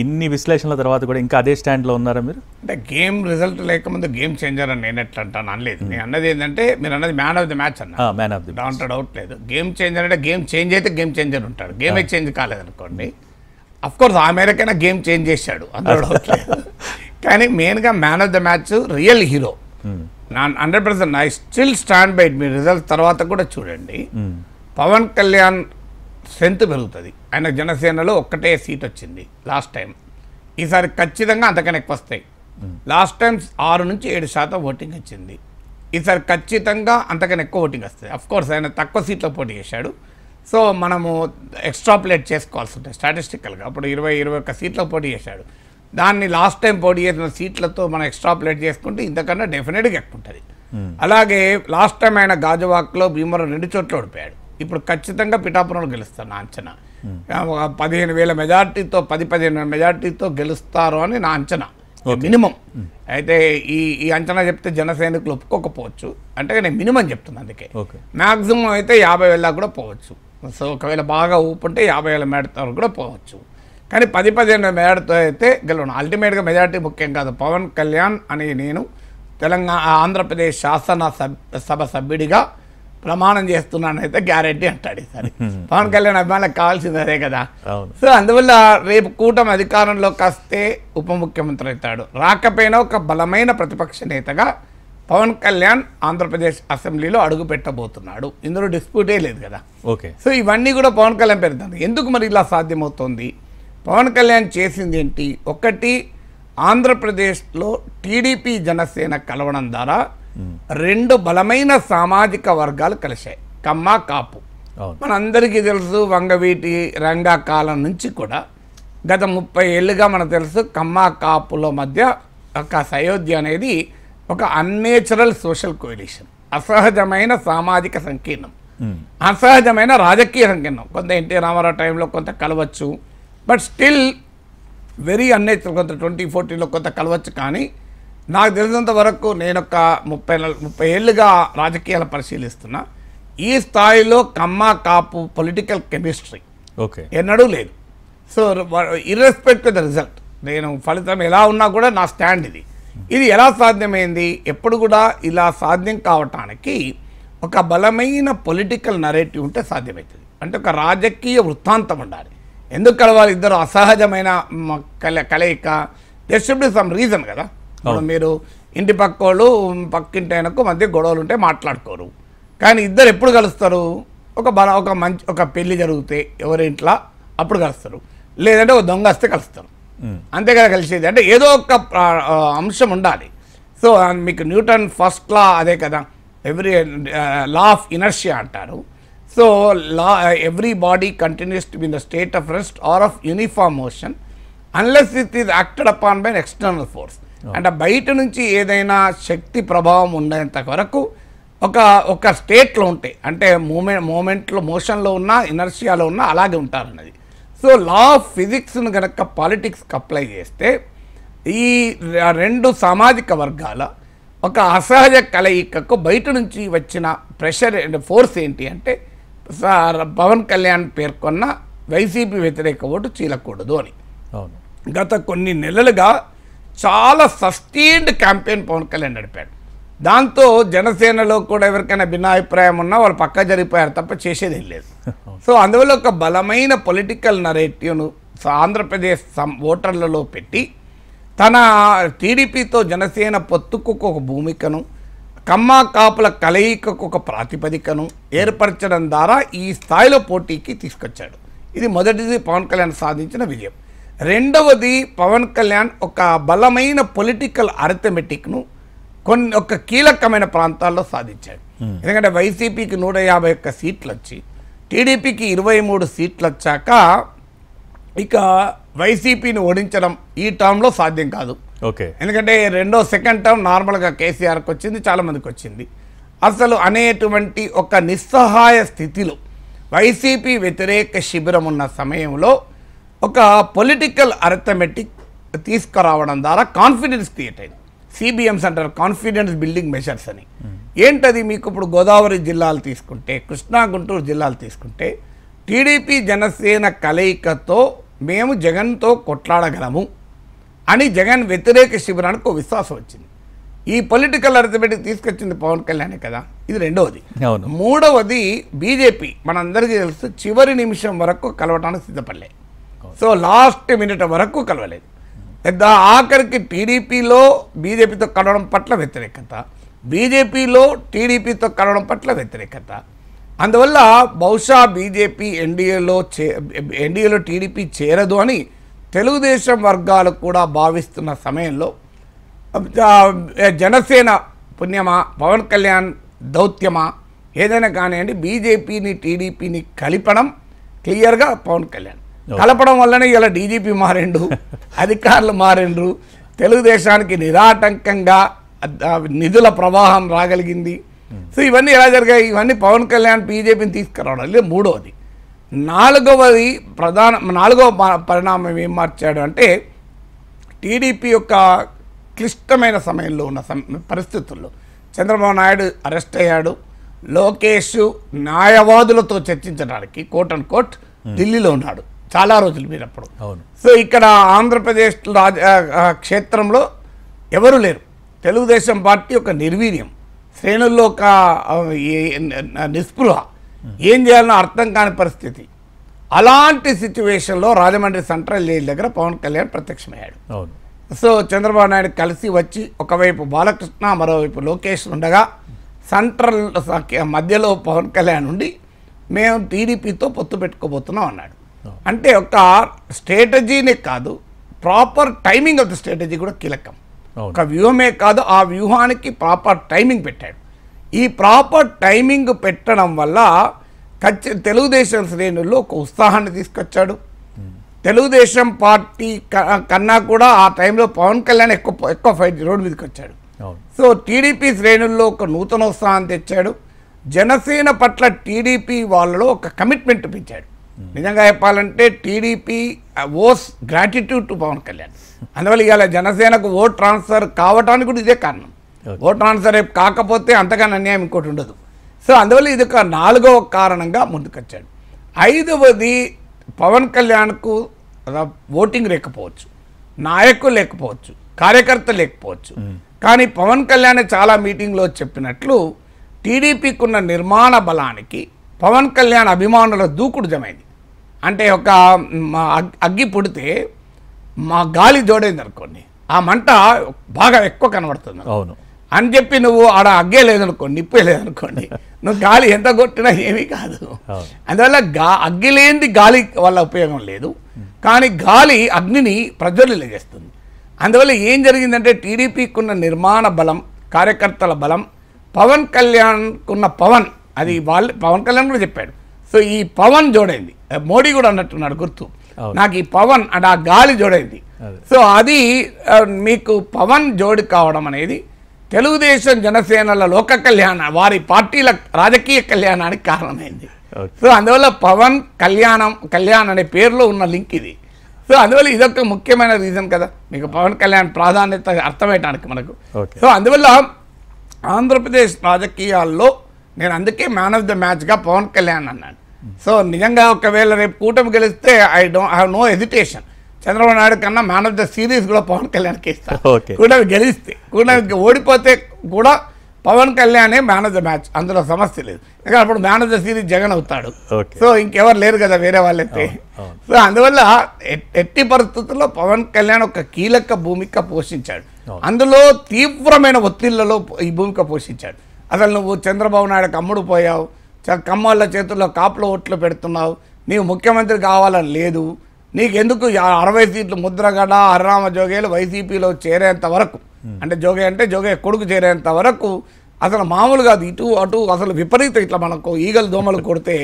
ఇన్ని విశ్లేషణల తర్వాత కూడా ఇంకా అదే స్టాండ్లో ఉన్నారా మీరు? అంటే గేమ్ రిజల్ట్ లేకముందు గేమ్ చేంజర్ అని నేను ఎట్లా అంటాను అనలేదు. నేను అన్నది ఏంటంటే, మీరు అన్నది మ్యాన్ ఆఫ్ ది మ్యాచ్ అన్న, మ్యాన్ ఆఫ్ ది దాంట్లో డౌట్ లేదు. గేమ్ చేంజర్ అంటే గేమ్ చేంజ్ అయితే గేమ్ చేంజర్ ఉంటాడు, గేమ్ చేంజ్ కాలేదనుకోండి. అఫ్ కోర్స్ ఆ మేరకైనా గేమ్ చేంజ్ చేశాడు, అందులో డౌట్ లేదు. కానీ మెయిన్గా man of the match real hero. 100% I still stand by. Me result తర్వాత కూడా చూడండి, పవన్ కళ్యాణ్ స్ట్రెంత్ పెరుగుతుంది. ఆయన జనసేనలో ఒక్కటే సీట్ వచ్చింది లాస్ట్ టైం, ఈసారి ఖచ్చితంగా అంతకన్నా ఎక్కువ వస్తాయి. లాస్ట్ టైం 6 నుంచి 7% ఓటింగ్ వచ్చింది, ఈసారి ఖచ్చితంగా అంతకన్నా ఎక్కువ ఓటింగ్ వస్తుంది. అఫ్ కోర్స్ ఆయన తక్కువ సీట్లో పోటీ చేశాడు. సో మనము ఎక్స్ట్రాపులేట్ చేసుకోవాల్సి ఉంటుంది స్టాటిస్టికల్గా. అప్పుడు 20-21 సీట్లో పోటీ చేశాడు. దాన్ని లాస్ట్ టైం పోటీ చేసిన సీట్లతో మనం ఎక్స్ట్రాపులేట్ చేసుకుంటే ఇంతకన్నా డెఫినెట్గా ఎక్కువ ఉంటుంది. అలాగే లాస్ట్ టైం ఆయన గాజువాక్లో భీమవరం 2 చోట్ల ఓడిపోయాడు. ఇప్పుడు ఖచ్చితంంగా పిఠాపురంలో గెలుస్తారు నా అంచనా. 15,000 మెజార్టీతో 10-15 మెజార్టీతో గెలుస్తారు అని నా అంచనా మినిమం. అయితే ఈ అంచనా చెప్తే జన సైనికులు ఒప్పుకోకపోవచ్చు, అంటే నేను మినిమం చెప్తున్నాను. అందుకే మ్యాక్సిమం అయితే 50,000 దాకా కూడా పోవచ్చు. సో ఒకవేళ బాగా ఊపుంటే 50,000 మెజార్టీతో కూడా పోవచ్చు. కానీ 10-15 మెజార్టీతో అయితే గెలవను. అల్టిమేట్గా మెజార్టీ ముఖ్యం కాదు. పవన్ కళ్యాణ్ అని నేను ఆంధ్రప్రదేశ్ శాసనసభ సభ్యుడిగా ప్రమాణం చేస్తున్నాను అయితే గ్యారెంటీ అంటాడు ఈసారి. పవన్ కళ్యాణ్ అభిమానులకు కావాల్సింది అదే కదా. సో అందువల్ల రేపు కూటమి అధికారంలోకి వస్తే ఉప ముఖ్యమంత్రి అవుతాడు, రాకపోయినా ఒక బలమైన ప్రతిపక్ష నేతగా పవన్ కళ్యాణ్ ఆంధ్రప్రదేశ్ అసెంబ్లీలో అడుగు పెట్టబోతున్నాడు. ఇందులో డిస్ప్యూటే లేదు కదా. సో ఇవన్నీ కూడా పవన్ కళ్యాణ్ పెడతాడు. ఎందుకు మరి ఇలా సాధ్యమవుతుంది? పవన్ కళ్యాణ్ చేసింది ఏంటి? ఒకటి, ఆంధ్రప్రదేశ్లో టీడీపీ జనసేన కలవడం ద్వారా 2 బలమైన సామాజిక వర్గాలు కలిశాయి, కమ్మ కాపు. మనందరికీ తెలుసు, వంగవీటి రంగా కాలం నుంచి కూడా గత 30 ఏళ్ళుగా మనకు తెలుసు, కమ్మ కాపుల మధ్య ఒక సయోధ్య అనేది ఒక అన్నేచురల్ సోషల్ కోలిషన్, అసహజమైన సామాజిక సంకీర్ణం, అసహజమైన రాజకీయ సంకీర్ణం. కొంత ఎన్టీ రామారావు టైంలో కొంత కలవచ్చు, బట్ స్టిల్ వెరీ అన్నేచురల్. కొంత 2014లో కొంత కలవచ్చు. కానీ నాకు తెలిసినంత వరకు నేను ఒక 30 ఏళ్ళుగా రాజకీయాలు పరిశీలిస్తున్నా, ఈ స్థాయిలో కమ్మ కాపు పొలిటికల్ కెమిస్ట్రీ ఎన్నడూ లేదు. సో ఇర్రెస్పెక్ట్ ద రిజల్ట్, నేను ఫలితం ఎలా ఉన్నా కూడా నా స్టాండ్ ఇది ఎలా సాధ్యమైంది? ఎప్పుడు కూడా ఇలా సాధ్యం కావటానికి ఒక బలమైన పొలిటికల్ నరేటివ్ ఉంటే సాధ్యమవుతుంది. అంటే ఒక రాజకీయ వృత్తాంతం ఉండాలి. ఎందుకు కలవాలి ఇద్దరు? అసహజమైన కలయిక, there should be some reason కదా. ఇప్పుడు మీరు ఇంటి పక్కోళ్ళు పక్కింటి ఆయనకు మధ్య గొడవలు ఉంటే మాట్లాడుకోరు, కానీ ఇద్దరు ఎప్పుడు కలుస్తారు? ఒక పెళ్లి జరిగితే ఎవరి ఇంట్లో అప్పుడు కలుస్తారు, లేదంటే ఒక దొంగ వస్తే కలుస్తారు, అంతే కదా కలిసేది. అంటే ఏదో ఒక అంశం ఉండాలి. సో మీకు న్యూటన్ ఫస్ట్ లా అదే కదా, లా ఆఫ్ ఇనర్షియా అంటారు. So every body continues to be in the state of rest or of uniform motion unless it is acted upon by external force. అంటే బయట నుంచి ఏదైనా శక్తి ప్రభావం ఉండేంత వరకు ఒక స్టేట్లో ఉంటాయి, అంటే మూమెంట్లో మోషన్లో ఉన్న ఇనర్షియాలో ఉన్న అలాగే ఉంటారన్నది. సో లా ఆఫ్ ఫిజిక్స్ను కనుక పాలిటిక్స్కి అప్లై చేస్తే ఈ 2 సామాజిక వర్గాల ఒక అసహజ కలయికకు బయట నుంచి వచ్చిన ప్రెషర్ అండ్ ఫోర్స్ ఏంటి అంటే, పవన్ కళ్యాణ్ పేర్కొన్న వైసీపీ వ్యతిరేక ఓటు చీలకూడదు అని. గత కొన్ని నెలలుగా చాలా సస్టైన్డ్ క్యాంపెయిన్ పవన్ కళ్యాణ్ నడిపాడు. దాంతో జనసేనలో కూడా ఎవరికైనా భిన్నాభిప్రాయం ఉన్నా వాళ్ళు పక్క జరిగిపోయారు తప్ప చేసేది ఏం లేదు. సో అందువల్ల ఒక బలమైన పొలిటికల్ నరేటివ్ను ఆంధ్రప్రదేశ్ ఓటర్లలో పెట్టి తన టీడీపీతో జనసేన పొత్తుకు ఒక భూమికను, కమ్మ కాపుల కలయికకు ఒక ప్రాతిపదికను ఏర్పరచడం ద్వారా ఈ స్థాయిలో పోటీకి తీసుకొచ్చాడు. ఇది మొదటిది పవన్ కళ్యాణ్ సాధించిన విజయం. రెండవది, పవన్ కళ్యాణ్ ఒక బలమైన పొలిటికల్ అరిథమెటిక్ను ఒక కీలకమైన ప్రాంతాల్లో సాధించాడు. ఎందుకంటే వైసీపీకి 151 సీట్లు వచ్చి టీడీపీకి 23 సీట్లు వచ్చాక ఇక వైసీపీని ఓడించడం ఈ టర్మ్లో సాధ్యం కాదు. ఎందుకంటే సెకండ్ టర్మ్ నార్మల్గా కేసీఆర్కి వచ్చింది, చాలామందికి వచ్చింది. అసలు అనేటువంటి ఒక నిస్సహాయ స్థితిలో వైసీపీ వ్యతిరేక శిబిరం ఉన్న సమయంలో ఒక పొలిటికల్ అరిథమెటిక్ తీసుకురావడం ద్వారా కాన్ఫిడెన్స్ క్రియేట్ అయింది. సిబిఎంస్ అంటారు, కాన్ఫిడెన్స్ బిల్డింగ్ మెజర్స్ అని. ఏంటది? మీకు ఇప్పుడు గోదావరి జిల్లాలు తీసుకుంటే, కృష్ణా గుంటూరు జిల్లాలు తీసుకుంటే, టీడీపీ జనసేన కలయికతో మేము జగన్తో కొట్లాడగలము అని జగన్ వ్యతిరేక శిబిరానికి ఒక విశ్వాసం వచ్చింది. ఈ పొలిటికల్ అరిథమెటిక్ తీసుకొచ్చింది పవన్ కళ్యాణ్ కదా. ఇది రెండవది. మూడవది, బీజేపీ మనందరికీ తెలుసు చివరి నిమిషం వరకు కలవటానికి సిద్ధపడలేదు. సో లాస్ట్ మినిట్ వరకు కలవలేదు. ఆఖరికి టీడీపీలో బీజేపీతో కలవడం పట్ల వ్యతిరేకత, బీజేపీలో టీడీపీతో కలవడం పట్ల వ్యతిరేకత. అందువల్ల బహుశా బీజేపీ ఎన్డీఏలో టీడీపీ చేరదు అని తెలుగుదేశం వర్గాలు కూడా భావిస్తున్న సమయంలో జనసేన పుణ్యమా, పవన్ కళ్యాణ్ దౌత్యమా, ఏదైనా కానివ్వండి, బీజేపీని టీడీపీని కలిపడం క్లియర్గా పవన్ కళ్యాణ్. కలపడం వల్లనే ఇలా డీజీపీ మారిండు, అధికారులు మారిండ్రు, తెలుగుదేశానికి నిరాటంకంగా నిధుల ప్రవాహం రాగలిగింది. సో ఇవన్నీ ఎలా జరిగాయి? ఇవన్నీ పవన్ కళ్యాణ్ బీజేపీని తీసుకురావడం. లేదు. మూడవది, నాలుగవ పరిణామం ఏం మార్చాడు అంటే, టీడీపీ యొక్క క్లిష్టమైన సమయంలో ఉన్న పరిస్థితుల్లో చంద్రబాబు నాయుడు అరెస్ట్ అయ్యాడు. లోకేష్ న్యాయవాదులతో చర్చించడానికి కోట్ అండ్ కోట్ ఢిల్లీలో ఉన్నాడు చాలా రోజులు మీరప్పుడు. సో ఇక్కడ ఆంధ్రప్రదేశ్ క్షేత్రంలో ఎవరు లేరు. తెలుగుదేశం పార్టీ ఒక నిర్వీర్యం, శ్రేణుల్లో ఒక నిస్పృహ, ఏం చేయాలనో అర్థం కాని పరిస్థితి. అలాంటి సిచ్యువేషన్లో రాజమండ్రి సెంట్రల్ జైలు దగ్గర పవన్ కళ్యాణ్ ప్రత్యక్షమయ్యాడు. సో చంద్రబాబు నాయుడు కలిసి వచ్చి ఒకవైపు బాలకృష్ణ, మరోవైపు లోకేష్ ఉండగా సెంట్రల్ మధ్యలో పవన్ కళ్యాణ్ ఉండి మేము టీడీపీతో పొత్తు పెట్టుకోబోతున్నాం అన్నాడు. అంటే ఒక స్ట్రాటజీనే కాదు, proper timing of the strategy కూడా కీలకం. ఒక వ్యూహమే కాదు, ఆ వ్యూహానికి ప్రాపర్ టైమింగ్ పెట్టాడు. ఈ ప్రాపర్ టైమింగ్ పెట్టడం వల్ల తెలుగుదేశం శ్రేణుల్లో ఒక ఉత్సాహాన్ని తీసుకొచ్చాడు. తెలుగుదేశం పార్టీ కన్నా కూడా ఆ టైంలో పవన్ కళ్యాణ్ ఎక్కువ ఫైట్ రోడ్డు మీదకి వచ్చాడు. సో టీడీపీ శ్రేణుల్లో ఒక నూతన ఉత్సాహాన్ని తెచ్చాడు. జనసేన పట్ల టీడీపీ వాళ్ళలో ఒక కమిట్మెంట్ పెంచాడు. నిజంగా చెప్పాలంటే టీడీపీ ఓస్ గ్రాటిట్యూడ్ టు పవన్ కళ్యాణ్. అందువల్ల ఇవాళ జనసేనకు ఓట్ ట్రాన్స్ఫర్ కావడానికి కూడా ఇదే కారణం. ఓట్ ట్రాన్స్ఫర్ కాకపోతే అంతగానే అన్యాయం ఇంకోటి ఉండదు. సో అందువల్ల ఇది ఒక నాలుగవ కారణంగా ముందుకొచ్చాడు. ఐదవది, పవన్ కళ్యాణ్కు ఓటింగ్ లేకపోవచ్చు, నాయకులు లేకపోవచ్చు, కార్యకర్త లేకపోవచ్చు, కానీ పవన్ కళ్యాణ్ చాలా మీటింగ్లో చెప్పినట్లు టీడీపీకి ఉన్న నిర్మాణ బలానికి పవన్ కళ్యాణ్ అభిమానుల దూకుడు జమైంది. అంటే ఒక అగ్గి పుడితే మా గాలి జోడైంది అనుకోండి, ఆ మంట బాగా ఎక్కువ కనబడుతుంది అని చెప్పి నువ్వు ఆడ అగ్గే లేదనుకోండి, నిప్పే లేదనుకోండి, నువ్వు గాలి ఎంత కొట్టినా ఏమీ కాదు. అందువల్ల అగ్గి లేనిది గాలి వల్ల ఉపయోగం లేదు, కానీ గాలి అగ్నిని ప్రజ్వలింపజేస్తుంది. అందువల్ల ఏం జరిగిందంటే టీడీపీకి ఉన్న నిర్మాణ బలం, కార్యకర్తల బలం, పవన్ కళ్యాణ్కున్న పవన్, అది పవన్ కళ్యాణ్ కూడా చెప్పాడు. సో ఈ పవన్ జోడైంది, మోడీ కూడా అన్నట్టున్నాడు గుర్తు, నాకు ఈ పవన్ అంటే ఆ గాలి జోడైంది. సో అది మీకు పవన్ జోడి కావడం అనేది తెలుగుదేశం జనసేనల లోక కళ్యాణ, వారి పార్టీల రాజకీయ కళ్యాణానికి కారణమైంది. సో అందువల్ల పవన్ కళ్యాణ్ అనే పేరులో ఉన్న లింక్ ఇది. సో అందువల్ల ఇదొక ముఖ్యమైన రీజన్ కదా మీకు పవన్ కళ్యాణ్ ప్రాధాన్యత అర్థమయ్యడానికి మనకు. సో అందువల్ల ఆంధ్రప్రదేశ్ రాజకీయాల్లో నేను అందుకే మ్యాన్ ఆఫ్ ద మ్యాచ్గా పవన్ కళ్యాణ్ అన్నాను. సో నిజంగా ఒకవేళ రేపు కూటమి గెలిస్తే I have no hesitation, Chandrababu Naidu కన్నా మ్యాన్ ఆఫ్ ద సిరీస్ కూడా పవన్ కళ్యాణ్కి ఇస్తాను. కూటమి గెలిస్తే, కూటమి ఓడిపోతే కూడా పవన్ కళ్యాణే మ్యాన్ ఆఫ్ ద మ్యాచ్, అందులో సమస్య లేదు. ఎందుకంటే అప్పుడు man of the series Jagan అవుతాడు. సో ఇంకెవరు లేరు కదా వేరే వాళ్ళైతే. సో అందువల్ల ఎట్టి పరిస్థితుల్లో పవన్ కళ్యాణ్ ఒక కీలక భూమిక పోషించాడు. అందులో తీవ్రమైన ఒత్తిళ్లలో ఈ భూమిక పోషించాడు. అసలు నువ్వు చంద్రబాబు నాయుడుకి అమ్ముడు పోయావు, కమ్మోళ్ళ చేతుల్లో కాపులో ఓట్లు పెడుతున్నావు, నీవు ముఖ్యమంత్రి కావాలని లేదు, నీకెందుకు 60 సీట్లు ముద్రగడ హరిరామ జోగేలు వైసీపీలో చేరేంత వరకు, అంటే జోగయ్య కొడుకు చేరేంత వరకు అసలు మామూలు కాదు, ఇటు అటు అసలు విపరీతం. ఇట్లా మనకు ఈగలు దోమలు కొడితే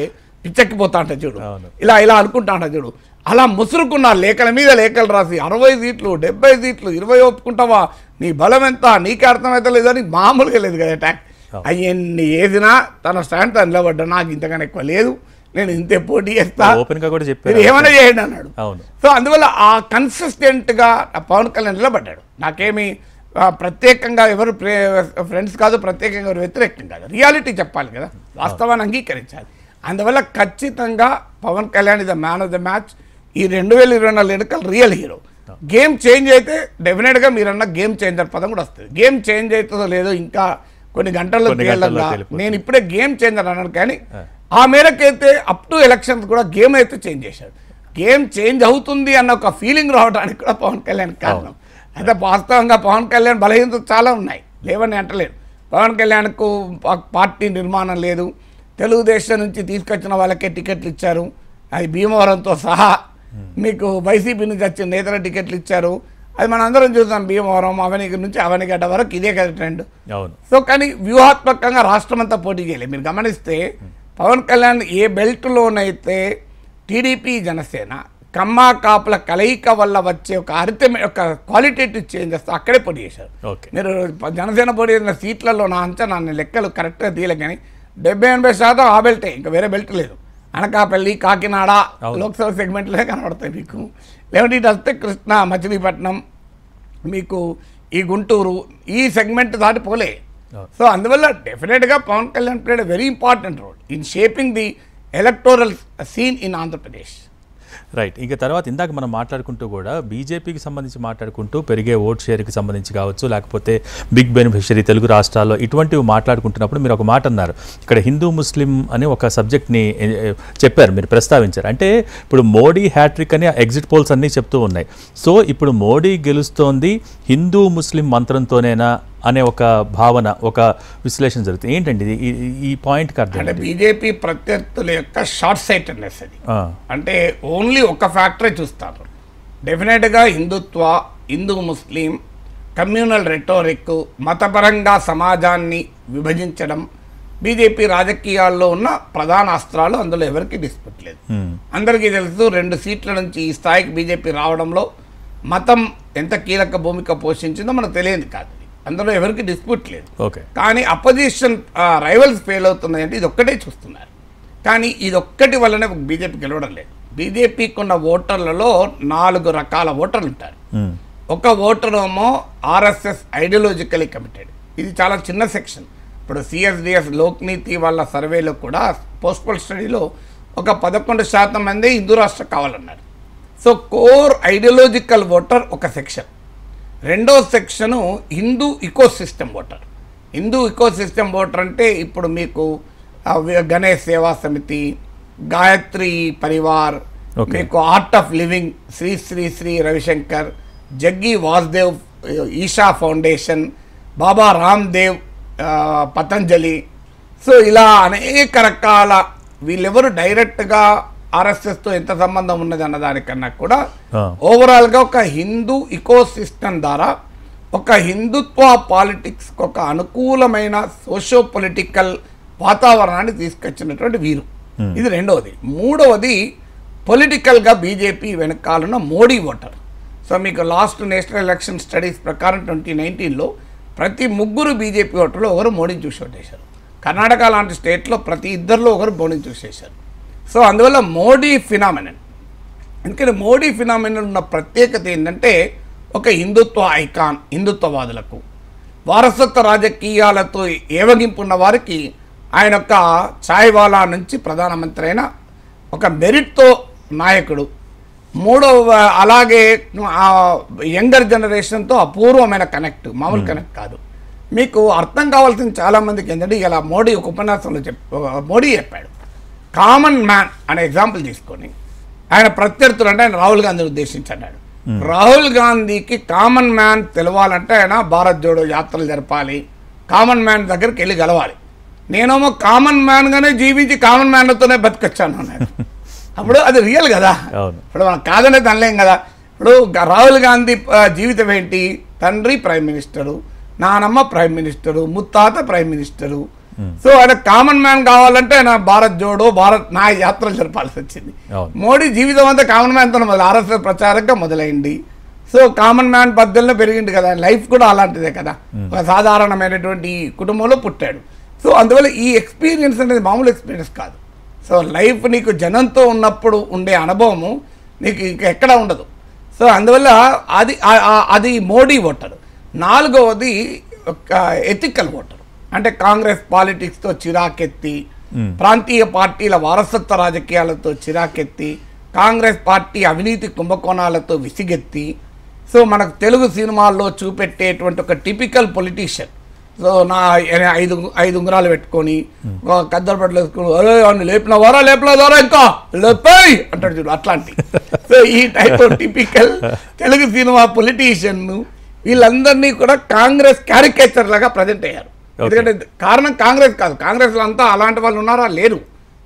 పిచ్చెక్కిపోతా అంటే చూడు, ఇలా అనుకుంటా అంటే చూడు, అలా ముసురుకున్న లేఖల మీద లేఖలు రాసి 60 సీట్లు 70 సీట్లు 20 ఒప్పుకుంటావా, నీ బలం ఎంత నీకే అర్థమైతే లేదని మామూలుగా లేదు కదా అటాక్. అవన్నీ వేసినా తన స్టాండ్ తను నిలబడ్డా, నాకు ఇంతకన్నా ఎక్కువ లేదు, నేను ఇంతే పోటీ చేస్తా, మీరు ఏమైనా చేయండి అన్నాడు. సో అందువల్ల ఆ కన్సిస్టెంట్గా పవన్ కళ్యాణ్ నిలబడ్డాడు. నాకేమి ప్రత్యేకంగా ఎవరు ఫ్రెండ్స్ కాదు, ప్రత్యేకంగా ఎవరు వ్యతిరేకం కాదు, రియాలిటీ చెప్పాలి కదా, వాస్తవాన్ని అంగీకరించాలి. అందువల్ల ఖచ్చితంగా Pawan Kalyan is the man of the match. ఈ 2024 ఎన్నికలు రియల్ హీరో. గేమ్ చేంజ్ అయితే డెఫినెట్గా మీరన్న గేమ్ చేంజర్ పదం కూడా వస్తుంది. గేమ్ చేంజ్ అవుతుందో లేదో ఇంకా కొన్ని గంటల్లో తేలంగా, నేను ఇప్పుడే గేమ్ చేంజర్ అన్నాను, కానీ ఆ మేరకైతే అప్ టు ఎలక్షన్స్ కూడా గేమ్ అయితే చేంజ్ చేశాడు. గేమ్ చేంజ్ అవుతుంది అన్న ఒక ఫీలింగ్ రావడానికి కూడా పవన్ కళ్యాణ్ కారణం. అయితే వాస్తవంగా పవన్ కళ్యాణ్ బలహీనతలు చాలా ఉన్నాయి, లేవని అంటలేదు. పవన్ కళ్యాణ్కు పార్టీ నిర్మాణం లేదు, తెలుగుదేశం నుంచి తీసుకొచ్చిన వాళ్ళకే టికెట్లు ఇచ్చారు, అది భీమవరంతో సహా. మీకు వైసీపీ నుంచి వచ్చిన నేతల టికెట్లు ఇచ్చారు, అది మనం అందరం చూసాం. భీమవరం అవనికి నుంచి అవనిగడ్డ వరకు ఇదే కదా ట్రెండ్. సో కానీ వ్యూహాత్మకంగా రాష్ట్రం అంతా పోటీ చేయలేదు. మీరు గమనిస్తే పవన్ కళ్యాణ్ ఏ బెల్ట్లోనైతే టీడీపీ జనసేన కమ్మా కాపుల కలయిక వల్ల వచ్చే ఒక ఒక క్వాలిటేటివ్ చేంజెస్ అక్కడే పోటీ చేశారు. మీరు జనసేన పోటీ చేసిన సీట్లలో నా అంచనా లెక్కలు కరెక్ట్గా తీయలే, కానీ 70-80% ఆ బెల్టే, ఇంకా వేరే బెల్ట్ లేదు. అనకాపల్లి కాకినాడ లోక్సభ సెగ్మెంట్లే కనబడతాయి మీకు. లేదంటే ఇటు వస్తే కృష్ణా మచిలీపట్నం, మీకు ఈ గుంటూరు, ఈ సెగ్మెంట్ దాటిపోలే. సో అందువల్ల డెఫినెట్గా Pawan Kalyan played a very important role in shaping the electoral scene in Andhra Pradesh. Right. ఇంకా తర్వాత ఇందాక మనం మాట్లాడుకుంటూ కూడా బీజేపీకి సంబంధించి మాట్లాడుకుంటూ పెరిగే ఓట్ షేర్కి సంబంధించి కావచ్చు, లేకపోతే బిగ్ బెనిఫిషరీ తెలుగు రాష్ట్రాల్లో ఇటువంటివి మాట్లాడుకుంటున్నప్పుడు మీరు ఒక మాట అన్నారు, ఇక్కడ హిందూ ముస్లిం అని ఒక సబ్జెక్ట్ని చెప్పారు, మీరు ప్రస్తావించారు. అంటే ఇప్పుడు మోడీ హ్యాట్రిక్ అని ఎగ్జిట్ పోల్స్ అన్నీ చెప్తూ ఉన్నాయి. సో ఇప్పుడు మోడీ గెలుస్తోంది హిందూ ముస్లిం మంత్రంతోనేనా అనే ఒక భావన, ఒక విశ్లేషణ జరుగుతుంది. ఏంటండి ఈ పాయింట్కి అర్థం? అంటే బీజేపీ ప్రత్యర్థుల యొక్క షార్ట్ సైటెడ్నెస్ అది. అంటే ఓన్లీ ఒక ఫ్యాక్టరే చూస్తారు. డెఫినెట్గా హిందుత్వ, హిందూ ముస్లిం, కమ్యూనల్ రెటోరిక్, మతపరంగా సమాజాన్ని విభజించడం బీజేపీ రాజకీయాల్లో ఉన్న ప్రధాన అస్త్రాలు. అందులో ఎవరికి డిస్ప్యూట్ లేదు. అందరికీ తెలుసు 2 సీట్ల నుంచి ఈ స్థాయికి బీజేపీ రావడంలో మతం ఎంత కీలక భూమిక పోషించిందో మనకు తెలియదు కాదు, అందులో ఎవరికి డిస్ప్యూట్ లేదు. కానీ అపోజిషన్ రైవల్స్ ఫెయిల్ అవుతున్నాయి అంటే ఇది ఒక్కటే చూస్తున్నారు. కానీ ఇది ఒక్కటి వల్లనే బీజేపీ గెలవడం లేదు. బీజేపీకి ఉన్న ఓటర్లలో 4 రకాల ఓటర్లు ఉంటారు. ఒక ఓటర్ ఏమో ఆర్ఎస్ఎస్ ఐడియాలజికలీ కమిటెడ్, ఇది చాలా చిన్న సెక్షన్. ఇప్పుడు సిఎస్డిఎస్ లోక్నీతి వాళ్ళ సర్వేలో కూడా పోస్టల్ స్టడీలో ఒక 11% మంది హిందూ రాష్ట్రం కావాలన్నారు. సో కోర్ ఐడియాలజికల్ ఓటర్ ఒక సెక్షన్. రెండో section Hindu ecosystem voter. Hindu ecosystem voter అంటే ఇప్పుడు మీకు గణేష్ సేవా సమితి, గాయత్రి పరివార్, మీకు art of living, Sri Sri Sri Ravishankar, Jaggi Vasudev Isha foundation, Baba Ramdev Patanjali. So ఇలా అనేక రకాల, వీళ్ళెవరు డైరెక్ట్గా ఆర్ఎస్ఎస్తో ఎంత సంబంధం ఉన్నది అన్నదానికన్నా కూడా ఓవరాల్గా ఒక హిందూ ఇకోసిస్టమ్ ద్వారా ఒక హిందుత్వ పాలిటిక్స్కి ఒక అనుకూలమైన సోషో పొలిటికల్ వాతావరణాన్ని తీసుకొచ్చినటువంటి వీరు. ఇది రెండవది. మూడవది పొలిటికల్గా బీజేపీ వెనకాలన్న మోడీ ఓటర్. సో మీకు లాస్ట్ నేషనల్ ఎలక్షన్ స్టడీస్ ప్రకారం 2019లో ప్రతి 3 బీజేపీ ఓటర్లు ఒకరు మోడీని చూసి ఓటేశారు. కర్ణాటక లాంటి స్టేట్లో ప్రతి 2లో ఒకరు మోడీని చూసేశారు. సో అందువల్ల మోడీ ఫినామినన్, ఎందుకంటే మోడీ ఫినామినన్ ఉన్న ప్రత్యేకత ఏంటంటే ఒక హిందుత్వ ఐకాన్, హిందుత్వవాదులకు వారసత్వ రాజకీయాలతో ఏవగింపు ఉన్న వారికి ఆయన యొక్క ఛాయ్వాలా నుంచి ప్రధానమంత్రి అయిన ఒక మెరిట్తో నాయకుడు. మూడవ అలాగే యంగర్ జనరేషన్తో అపూర్వమైన కనెక్ట్, మామూలు కనెక్ట్ కాదు. మీకు అర్థం కావాల్సింది చాలామందికి ఏంటంటే ఇలా మోడీ ఒక ఉపన్యాసంలో మోడీ చెప్పాడు, కామన్ మ్యాన్ అనే ఎగ్జాంపుల్ తీసుకొని ఆయన ప్రత్యర్థులు అంటే ఆయన రాహుల్ గాంధీని ఉద్దేశించి అన్నాడు. రాహుల్ గాంధీకి కామన్ మ్యాన్ తెలవాలంటే ఆయన భారత్ జోడో యాత్రలు జరపాలి, కామన్ మ్యాన్ దగ్గరికి వెళ్ళి గెలవాలి. నేనేమో కామన్ మ్యాన్గానే జీవించి కామన్ మ్యాన్లతోనే బతికొచ్చాను అన్నాడు. అప్పుడు అది రియల్ కదా. ఇప్పుడు మనం కాదనేది అనలేం కదా. ఇప్పుడు రాహుల్ గాంధీ జీవితం ఏంటి? తండ్రి ప్రైమ్ మినిస్టరు, నానమ్మ ప్రైమ్ మినిస్టరు, ముత్తాత ప్రైమ్ మినిస్టరు. సో ఆయన కామన్ మ్యాన్ కావాలంటే ఆయన భారత్ జోడో భారత్ నా యాత్రలు జరపాల్సి వచ్చింది. మోడీ జీవితం అంతా కామన్ మ్యాన్తో మొదలు ఆర్ఎస్ఎస్ ప్రచారంగా మొదలైంది. సో కామన్ మ్యాన్ పద్ధతిలో పెరిగింది కదా. లైఫ్ కూడా అలాంటిదే కదా. ఒక సాధారణమైనటువంటి కుటుంబంలో పుట్టాడు. సో అందువల్ల ఈ ఎక్స్పీరియన్స్ అనేది మామూలు ఎక్స్పీరియన్స్ కాదు. సో లైఫ్ నీకు జనంతో ఉన్నప్పుడు ఉండే అనుభవము నీకు ఇంకా ఎక్కడ ఉండదు. సో అందువల్ల అది మోడీ ఓటర్. నాలుగవది ఎథికల్ ఓటర్, అంటే కాంగ్రెస్ పాలిటిక్స్తో చిరాకెత్తి, ప్రాంతీయ పార్టీల వారసత్వ రాజకీయాలతో చిరాకెత్తి, కాంగ్రెస్ పార్టీ అవినీతి కుంభకోణాలతో విసిగెత్తి, సో మనకు తెలుగు సినిమాల్లో చూపెట్టేటువంటి ఒక టిపికల్ పొలిటీషియన్. సో నా 5 ఉంగరాలు పెట్టుకొని కద్దరు బట్టలు వేసుకుని లేపినవారా లేపలేదారా ఇంకా లేపాయి అంటాడు చూడు, అట్లాంటి. సో ఈ type of typical Telugu cinema politician వీళ్ళందరినీ కూడా కాంగ్రెస్ క్యారికేచర్ లాగా ప్రజెంట్ అయ్యారు. ఎందుకంటే కారణం కాంగ్రెస్ కాదు, కాంగ్రెస్లో అంతా అలాంటి వాళ్ళు ఉన్నారా? లేరు.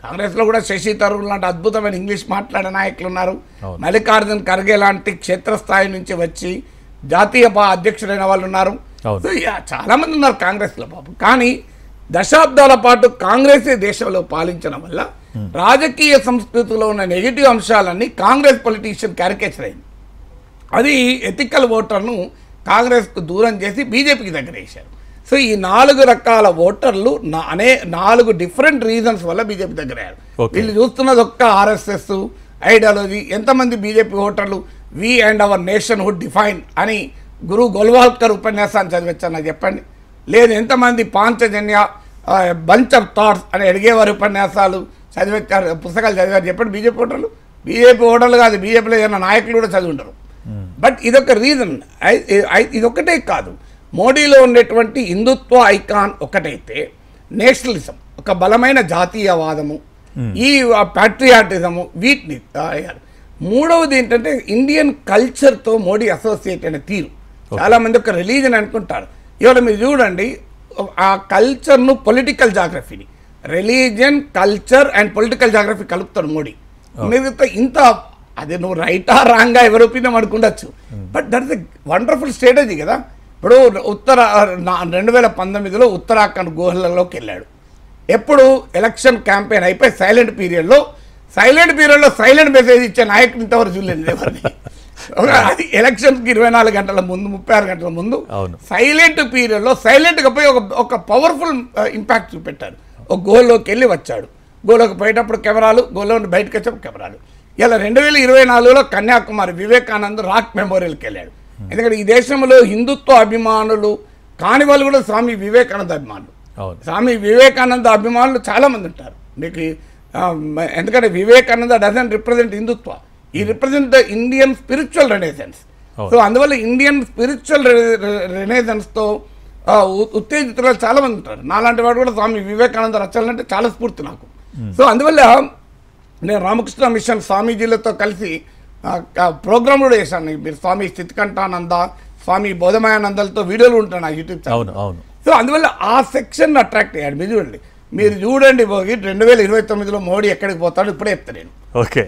కాంగ్రెస్లో కూడా శశి థరూర్ లాంటి అద్భుతమైన ఇంగ్లీష్ మాట్లాడే నాయకులు ఉన్నారు. మల్లికార్జున్ ఖర్గే లాంటి క్షేత్రస్థాయి నుంచి వచ్చి జాతీయ అధ్యక్షుడైన వాళ్ళు ఉన్నారు. సో చాలా మంది ఉన్నారు కాంగ్రెస్లో బాబు. కానీ దశాబ్దాల పాటు కాంగ్రెసే దేశంలో పాలించడం వల్ల రాజకీయ సంస్కృతిలో ఉన్న నెగిటివ్ అంశాలన్నీ కాంగ్రెస్ పొలిటీషియన్ క్యారికేచర్ అయింది. అది ఎథికల్ ఓటర్ను కాంగ్రెస్కు దూరం చేసి బీజేపీకి దగ్గర వేశారు. సో ఈ 4 రకాల ఓటర్లు 4 డిఫరెంట్ రీజన్స్ వల్ల బీజేపీ దగ్గర అయ్యారు. వీళ్ళు చూస్తున్నది ఒక్క ఆర్ఎస్ఎస్ ఐడియాలజీ. ఎంతమంది బీజేపీ ఓటర్లు we and our nationhood define అని గురు గోల్వాల్కర్ ఉపన్యాసాన్ని చదివచ్చారు నాకు చెప్పండి. లేదు ఎంతమంది పాంచజన్య బంచ్ ఆఫ్ థాట్స్ అని అడిగేవారు ఉపన్యాసాలు చదివచ్చారు, పుస్తకాలు చదివారు చెప్పండి బీజేపీ ఓటర్లు. బీజేపీ ఓటర్లు కాదు, బీజేపీలో ఏదైనా నాయకులు కూడా చదివి ఉంటారు. బట్ ఇదొక రీజన్. ఇదొక్కటే కాదు, మోడీలో ఉండేటువంటి హిందుత్వ ఐకాన్ ఒకటైతే నేషనలిజం, ఒక బలమైన జాతీయవాదము, ఈ ప్యాట్రియాటిజము, వీటిని అయ్యారు. మూడవది ఏంటంటే ఇండియన్ కల్చర్తో మోడీ అసోసియేట్ అయిన తీరు. చాలామంది ఒక రిలీజన్ అనుకుంటారు. ఇవాళ మీరు చూడండి, ఆ కల్చర్ను పొలిటికల్ జాగ్రఫీని, religion culture and political geography కలుపుతాడు మోడీ. మిగతా ఇంత అది నువ్వు రైటా రాంగా ఎవరి ఒపీనియన్ అనుకుండొచ్చు, but that is a wonderful strategy కదా. ఇప్పుడు 2019లో ఉత్తరాఖండ్ గుహలలోకి వెళ్ళాడు. ఎప్పుడు ఎలక్షన్ క్యాంపెయిన్ అయిపోయి సైలెంట్ పీరియడ్లో సైలెంట్ మెసేజ్ ఇచ్చే నాయకుడు ఇంతవరకు చూడలేదు ఎవరిని. అది ఎలక్షన్స్కి 24 గంటల ముందు 36 గంటల ముందు సైలెంట్ పీరియడ్లో సైలెంట్గా పోయి ఒక పవర్ఫుల్ ఇంపాక్ట్ చూపెట్టారు. ఒక గోల్లోకి వెళ్ళి వచ్చాడు, గోల్లోకి పోయేటప్పుడు కెమెరాలు, గోల్లో బయటకు వచ్చేప్పుడు కెమెరాలు. ఇలా 2024లో కన్యాకుమారి వివేకానంద్ రాక్ మెమోరియల్కి వెళ్ళాడు. ఎందుకంటే ఈ దేశంలో హిందుత్వ అభిమానులు కాని వాళ్ళు కూడా స్వామి వివేకానంద అభిమానులు. స్వామి వివేకానంద అభిమానులు చాలామంది ఉంటారు మీకు. ఎందుకంటే వివేకానంద డజంట్ రిప్రజెంట్ హిందుత్వ, ఈ represent the Indian spiritual renaissance. So అందువల్ల ఇండియన్ స్పిరిచువల్ రెనేసెన్స్తో ఉత్తేజితులు చాలామంది ఉంటారు. నాలాంటి వాడు కూడా స్వామి వివేకానంద రచనలు అంటే చాలా స్ఫూర్తి నాకు. సో అందువల్ల నేను రామకృష్ణ మిషన్ స్వామీజీలతో కలిసి ప్రోగ్రామ్ కూడా చేశాను. మీరు స్వామి స్థితికంఠానంద, స్వామి బోధమయానందలతో వీడియోలు ఉంటాను నా యూట్యూబ్ ఛానల్. సో అందువల్ల ఆ సెక్షన్ అట్రాక్ట్ అయ్యాడు. మీరు చూడండి 2029లో మోడీ ఎక్కడికి పోతాడో ఇప్పుడే చెప్తాను నేను.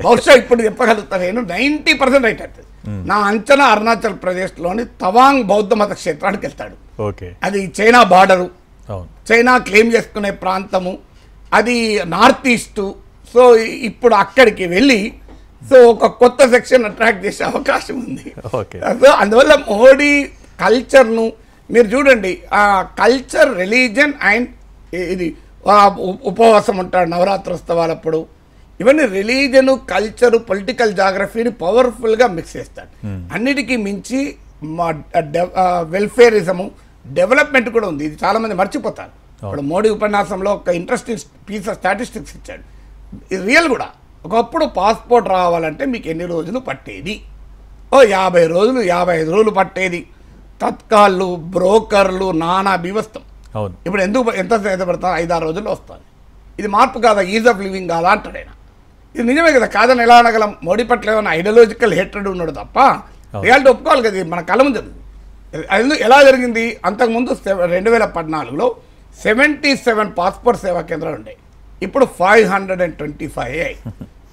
బహుశా ఇప్పుడు చెప్పగలుగుతాను నేను 90% రైట్ అవుతుంది. నా అంచనా అరుణాచల్ ప్రదేశ్లోని తవాంగ్ బౌద్ధ మత క్షేత్రానికి వెళ్తాడు. అది చైనా బార్డరు, చైనా క్లెయిమ్ చేసుకునే ప్రాంతము, అది నార్త్ ఈస్ట్. సో ఇప్పుడు అక్కడికి వెళ్ళి సో ఒక కొత్త సెక్షన్ అట్రాక్ట్ చేసే అవకాశం ఉంది. సో అందువల్ల మోడీ కల్చర్ను మీరు చూడండి, ఆ కల్చర్, రిలీజన్ అండ్ ఇది ఉపవాసం ఉంటాడు నవరాత్రోత్సవాలప్పుడు, ఇవన్నీ రిలీజను, కల్చరు, పొలిటికల్ జాగ్రఫీని పవర్ఫుల్గా మిక్స్ చేస్తాడు. అన్నిటికీ మించి వెల్ఫేరిజము, డెవలప్మెంట్ కూడా ఉంది. ఇది చాలామంది మర్చిపోతారు. ఇప్పుడు మోడీ ఉపన్యాసంలో ఒక ఇంట్రెస్టింగ్ పీస్ ఆఫ్ స్టాటిస్టిక్స్ ఇచ్చాడు. ఇది రియల్ కూడా. ఒకప్పుడు పాస్పోర్ట్ రావాలంటే మీకు ఎన్ని రోజులు పట్టేది? 50 రోజులు, 55 రోజులు పట్టేది. తత్కాళ్ళు బ్రోకర్లు నానా బీవస్తం. అవును. ఇప్పుడు ఎంత సేదపడతారు? 5-6 రోజుల్లో వస్తుంది. ఇది మార్పు కాదా? ఈజ్ ఆఫ్ లివింగ్ కాదా అంటాడు ఆయన. ఇది నిజమే కదా, కాదని ఎలా అనగలం? మోడీ పట్ల ఏమైనా ఐడియాలజికల్ హేట్రెడ్ ఉన్నాడు తప్ప రియాలిటీ ఒప్పుకోవాలి కదా. మన కళ్ళ ముందు అది ఎలా జరిగింది? అంతకుముందు 2014లో 77 పాస్పోర్ట్ సేవా కేంద్రాలు ఉండే, ఇప్పుడు 525 అయ్యాయి.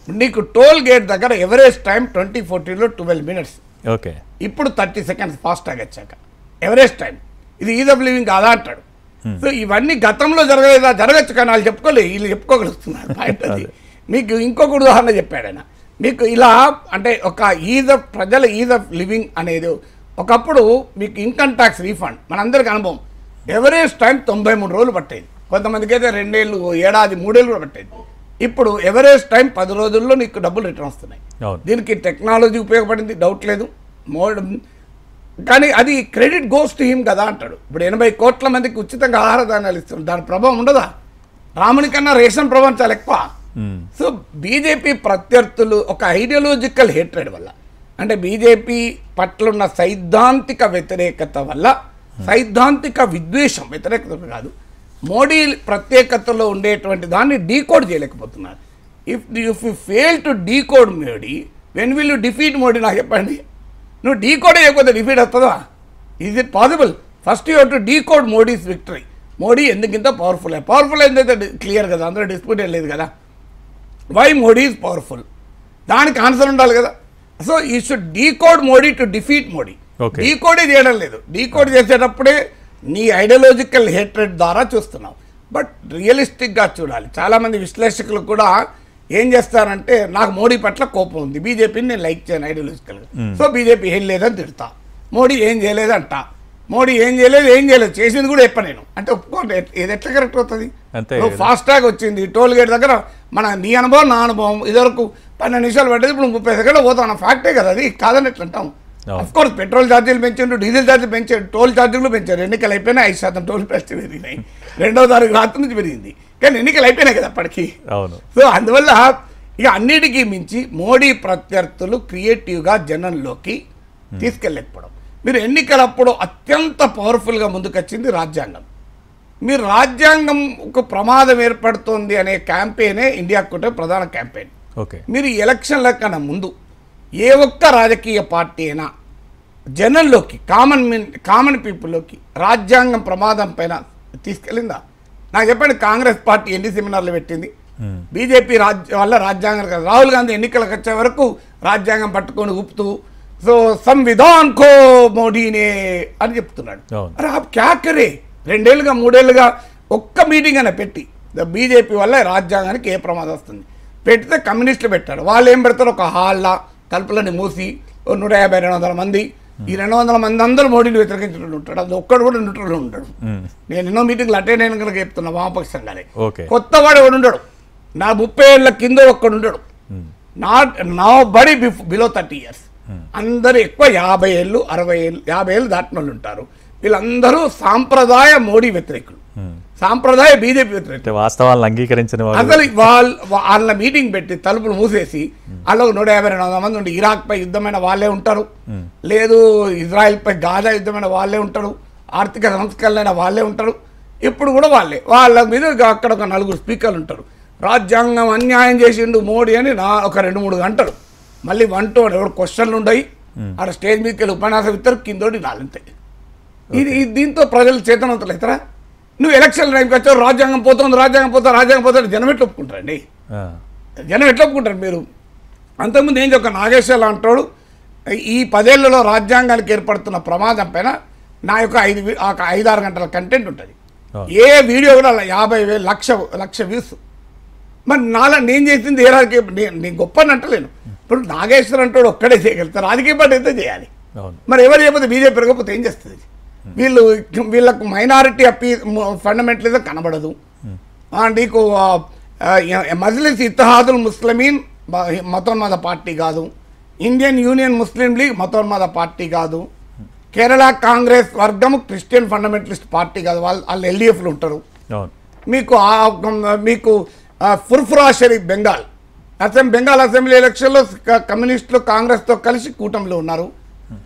నీకు టోల్ గేట్ దగ్గర ఎవరేజ్ టైం 2014లో 12 minutes, ఓకే, ఇప్పుడు 30 seconds ఫాస్టాగ్ వచ్చాక ఎవరేజ్ టైం. ఇది ఈజ్ ఆఫ్ లివింగ్ కాదా అంటాడు. సో ఇవన్నీ గతంలో జరగలేదా? జరగచ్చు, కానీ వాళ్ళు చెప్పుకోలేదు, వీళ్ళు చెప్పుకోగలుగుతున్నారు. పాయింట్ అది. మీకు ఇంకొక ఉదాహరణ చెప్పాడు ఆయన. మీకు ఇలా అంటే ఒక ఈజ్ ఆఫ్ ప్రజల ఈజ్ ఆఫ్ లివింగ్ అనేది ఒకప్పుడు మీకు ఇన్కమ్ ట్యాక్స్ రీఫండ్ మనందరికీ అనుభవం. ఎవరేజ్ టైం 93 రోజులు పట్టేది, కొంతమందికి అయితే 2 ఏళ్ళు, ఏడాది, 3 ఏళ్ళు కూడా పట్టేది. ఇప్పుడు ఎవరేజ్ టైం 10 రోజుల్లో నీకు డబ్బులు రిటర్న్ వస్తున్నాయి. దీనికి టెక్నాలజీ ఉపయోగపడింది, డౌట్ లేదు. కానీ అది క్రెడిట్ గోస్ టు హిమ్ కదా అంటాడు. ఇప్పుడు 80 కోట్ల మందికి ఉచితంగా ఆహార ధాన్యాలు ఇస్తున్నారు, దాని ప్రభావం ఉండదా? రాముని కన్నా రేషన్ ప్రభావం చాలా ఎక్కువ. సో బీజేపీ ప్రత్యర్థులు ఒక ఐడియాలజికల్ హేట్రెడ్ వల్ల, అంటే బీజేపీ పట్లున్న సైద్ధాంతిక వ్యతిరేకత వల్ల, సైద్ధాంతిక విద్వేషం, వ్యతిరేకత కాదు, మోడీ ప్రత్యేకతలో ఉండేటువంటి దాన్ని డీకోడ్ చేయలేకపోతున్నారు. If you fail to decode Modi, when will you defeat Modi? నాకు చెప్పండి. నువ్వు డీకోడ్ చేయకపోతే డిఫీట్ వస్తుందా? Is it possible? First you have to decode Modi's victory. Modi ఎందుకింత పవర్ఫుల్ ఏంటైతే క్లియర్ కదా, అందులో డిస్ప్యూట్ ఏం లేదు కదా. వై మోడీ ఈజ్ పవర్ఫుల్, దానికి ఆన్సర్ ఉండాలి కదా. So you should decode Modi to defeat Modi. డీకోడే చేయడం లేదు. డీకోడ్ చేసేటప్పుడే నీ ఐడియాలజికల్ హేట్రెడ్ ద్వారా చూస్తున్నావు. బట్ రియలిస్టిక్గా చూడాలి. చాలామంది విశ్లేషకులు కూడా ఏం చేస్తారంటే, నాకు మోడీ పట్ల కోపం ఉంది, బీజేపీని నేను లైక్ చేయను ఐడియాలజికల్గా, సో బీజేపీ ఏం లేదని తిడతా, మోడీ ఏం చేయలేదంట, మోడీ ఏం చేయలేదు చేసింది కూడా చెప్ప నేను అంటే ఒప్పుకోండి. ఇది ఎట్లా కరెక్ట్ అవుతుంది? ఫాస్టాగ్ వచ్చింది టోల్ గేట్ దగ్గర, నీ అనుభవం నా అనుభవం, ఇదివరకు 12 నిమిషాలు పట్టేది, ఇప్పుడు 30 సెకండ్లు పోతాను. ఫ్యాక్టే కదా అది, కాదని ఎట్లా అంటాం? అఫ్కోర్స్ పెట్రోల్ ఛార్జీలు పెంచారు, డీజిల్ ఛార్జీలు పెంచారు, టోల్ ఛార్జీలు పెంచారు. ఎన్నికలు అయిపోయినా 5% టోల్ ప్రైస్ పెరిగినాయి, 2వ తారీఖు రాత్రి నుంచి పెరిగింది. కానీ ఎన్నికలు అయిపోయినాయి కదా అప్పటికి. సో అందువల్ల ఇక అన్నిటికీ మించి మోడీ ప్రత్యర్థులు క్రియేటివ్గా జనంలోకి తీసుకెళ్ళకపోవడం. మీరు ఎన్నికలప్పుడు అత్యంత పవర్ఫుల్గా ముందుకొచ్చింది రాజ్యాంగం. మీరు రాజ్యాంగం ఒక ప్రమాదం ఏర్పడుతోంది అనే క్యాంపెయినే ఇండియాకు ప్రధాన క్యాంపెయిన్. మీరు ఎలక్షన్ల కన్నా ముందు ఏ ఒక్క రాజకీయ పార్టీ అయినా జనంలోకి, కామన్ పీపుల్లోకి రాజ్యాంగం ప్రమాదం పైన తీసుకెళ్ళిందా? నాకు చెప్పండి, కాంగ్రెస్ పార్టీ ఎన్ని సెమినార్లు పెట్టింది? బీజేపీ వల్ల రాజ్యాంగం, రాహుల్ గాంధీ ఎన్నికలకు వచ్చే వరకు రాజ్యాంగం పట్టుకొని ఊపుతూ సో సంవిధాన్ కో మోడీనే అని చెప్తున్నాడు. అరే ఆ క్యాకరే 2 ఏళ్ళుగా 3 ఏళ్ళుగా ఒక్క మీటింగ్ అయినా పెట్టి, బీజేపీ వల్ల రాజ్యాంగానికి ఏ ప్రమాదం వస్తుంది పెడితే కమ్యూనిస్టులు పెట్టారు. వాళ్ళు ఏం పెడతారు? ఒక హాల్లా తలుపులని మూసి 150-200 మంది, ఈ 200 మంది అందరూ మోడీని వ్యతిరేకించుకుంటూ ఉంటాడు. అది ఒక్కడు కూడా న్యూట్రల్ ఉంటాడు. నేను ఎన్నో మీటింగ్లు అటెండ్ అయిన కనుక చెప్తున్నా, వామపక్షంగానే కొత్తవాడు ఎవడు ఉండడు. నా 30 ఏళ్ళ కింద ఒక్కడు ఉండడు. నా బడి బిలో 30 years. అందరూ ఎక్కువ 50 ఏళ్ళు 60 ఏళ్ళు 50 ఏళ్ళు దాటిన వాళ్ళు ఉంటారు. వీళ్ళందరూ సాంప్రదాయ మోడీ వ్యతిరేకులు, సాంప్రదాయ బీజేపీ వ్యతిరేకులు. వాస్తవాలను అంగీకరించిన అసలు వాళ్ళ మీటింగ్ పెట్టి తలుపులు మూసేసి వాళ్ళు 150-200 మంది ఉండి ఇరాక్ పై యుద్ధమైన వాళ్ళే ఉంటారు, లేదు ఇజ్రాయెల్ పై గాజా యుద్ధమైన వాళ్ళే ఉంటారు, ఆర్థిక సంస్కరణలైన వాళ్ళే ఉంటారు. ఇప్పుడు కూడా వాళ్ళ మీద అక్కడ ఒక 4 స్పీకర్లు ఉంటారు. రాజ్యాంగం అన్యాయం చేసిండు మోడీ అని ఒక 2-3 గంటలు మళ్ళీ 1 to 1 ఎవరు క్వశ్చన్లు ఉండయి. ఆడ స్టేజ్ మీదకి వెళ్ళి ఉపన్యాసం ఇస్తారు, కిందోటి నాలంతే. ఇది దీంతో ప్రజలు చేతనవుతారు అవుతారా? నువ్వు ఎలక్షన్ టైంకి వచ్చావు, రాజ్యాంగం పోతుంది, జనం ఎట్లా ఒప్పుకుంటారండి? జనం ఎట్లా ఒప్పుకుంటారు? మీరు అంతకుముందు ఏం చెప్ప నాగేశ్వర అంటాడు, ఈ 10 ఏళ్లలో రాజ్యాంగానికి ఏర్పడుతున్న ప్రమాదం పైన నా యొక్క 5-6 గంటల కంటెంట్ ఉంటుంది. ఏ వీడియో కూడా 50,000 లక్ష వ్యూస్. మరి నేను చేసింది ఏ రాజకీయ, నేను గొప్ప అని అంటలేను. ఇప్పుడు నాగేశ్వర అంటాడు ఒక్కడే చేయగలుగుతారు, రాజకీయ పార్టీ అయితే చేయాలి. మరి ఎవరు చేయకపోతే బీజేపీ పెరగకపోతే ఏం చేస్తుంది? వీళ్ళకు మైనారిటీ ఫండమెంటలిజం కనబడదు. నీకు మజ్లిస్ ఇత్తహాదుల్ ముస్లిమీన్ మతోన్మాద పార్టీ కాదు, ఇండియన్ యూనియన్ ముస్లిం లీగ్ మతోన్మాద పార్టీ కాదు, కేరళ కాంగ్రెస్ వర్గం క్రిస్టియన్ ఫండమెంటలిస్ట్ పార్టీ కాదు, వాళ్ళు ఎల్డీఎఫ్లు ఉంటారు. మీకు ఫుర్ఫురా షరీఫ్ బెంగాల్ అసెంబ్లీ ఎలక్షన్లో కమ్యూనిస్టులు కాంగ్రెస్తో కలిసి కూటమిలో ఉన్నారు.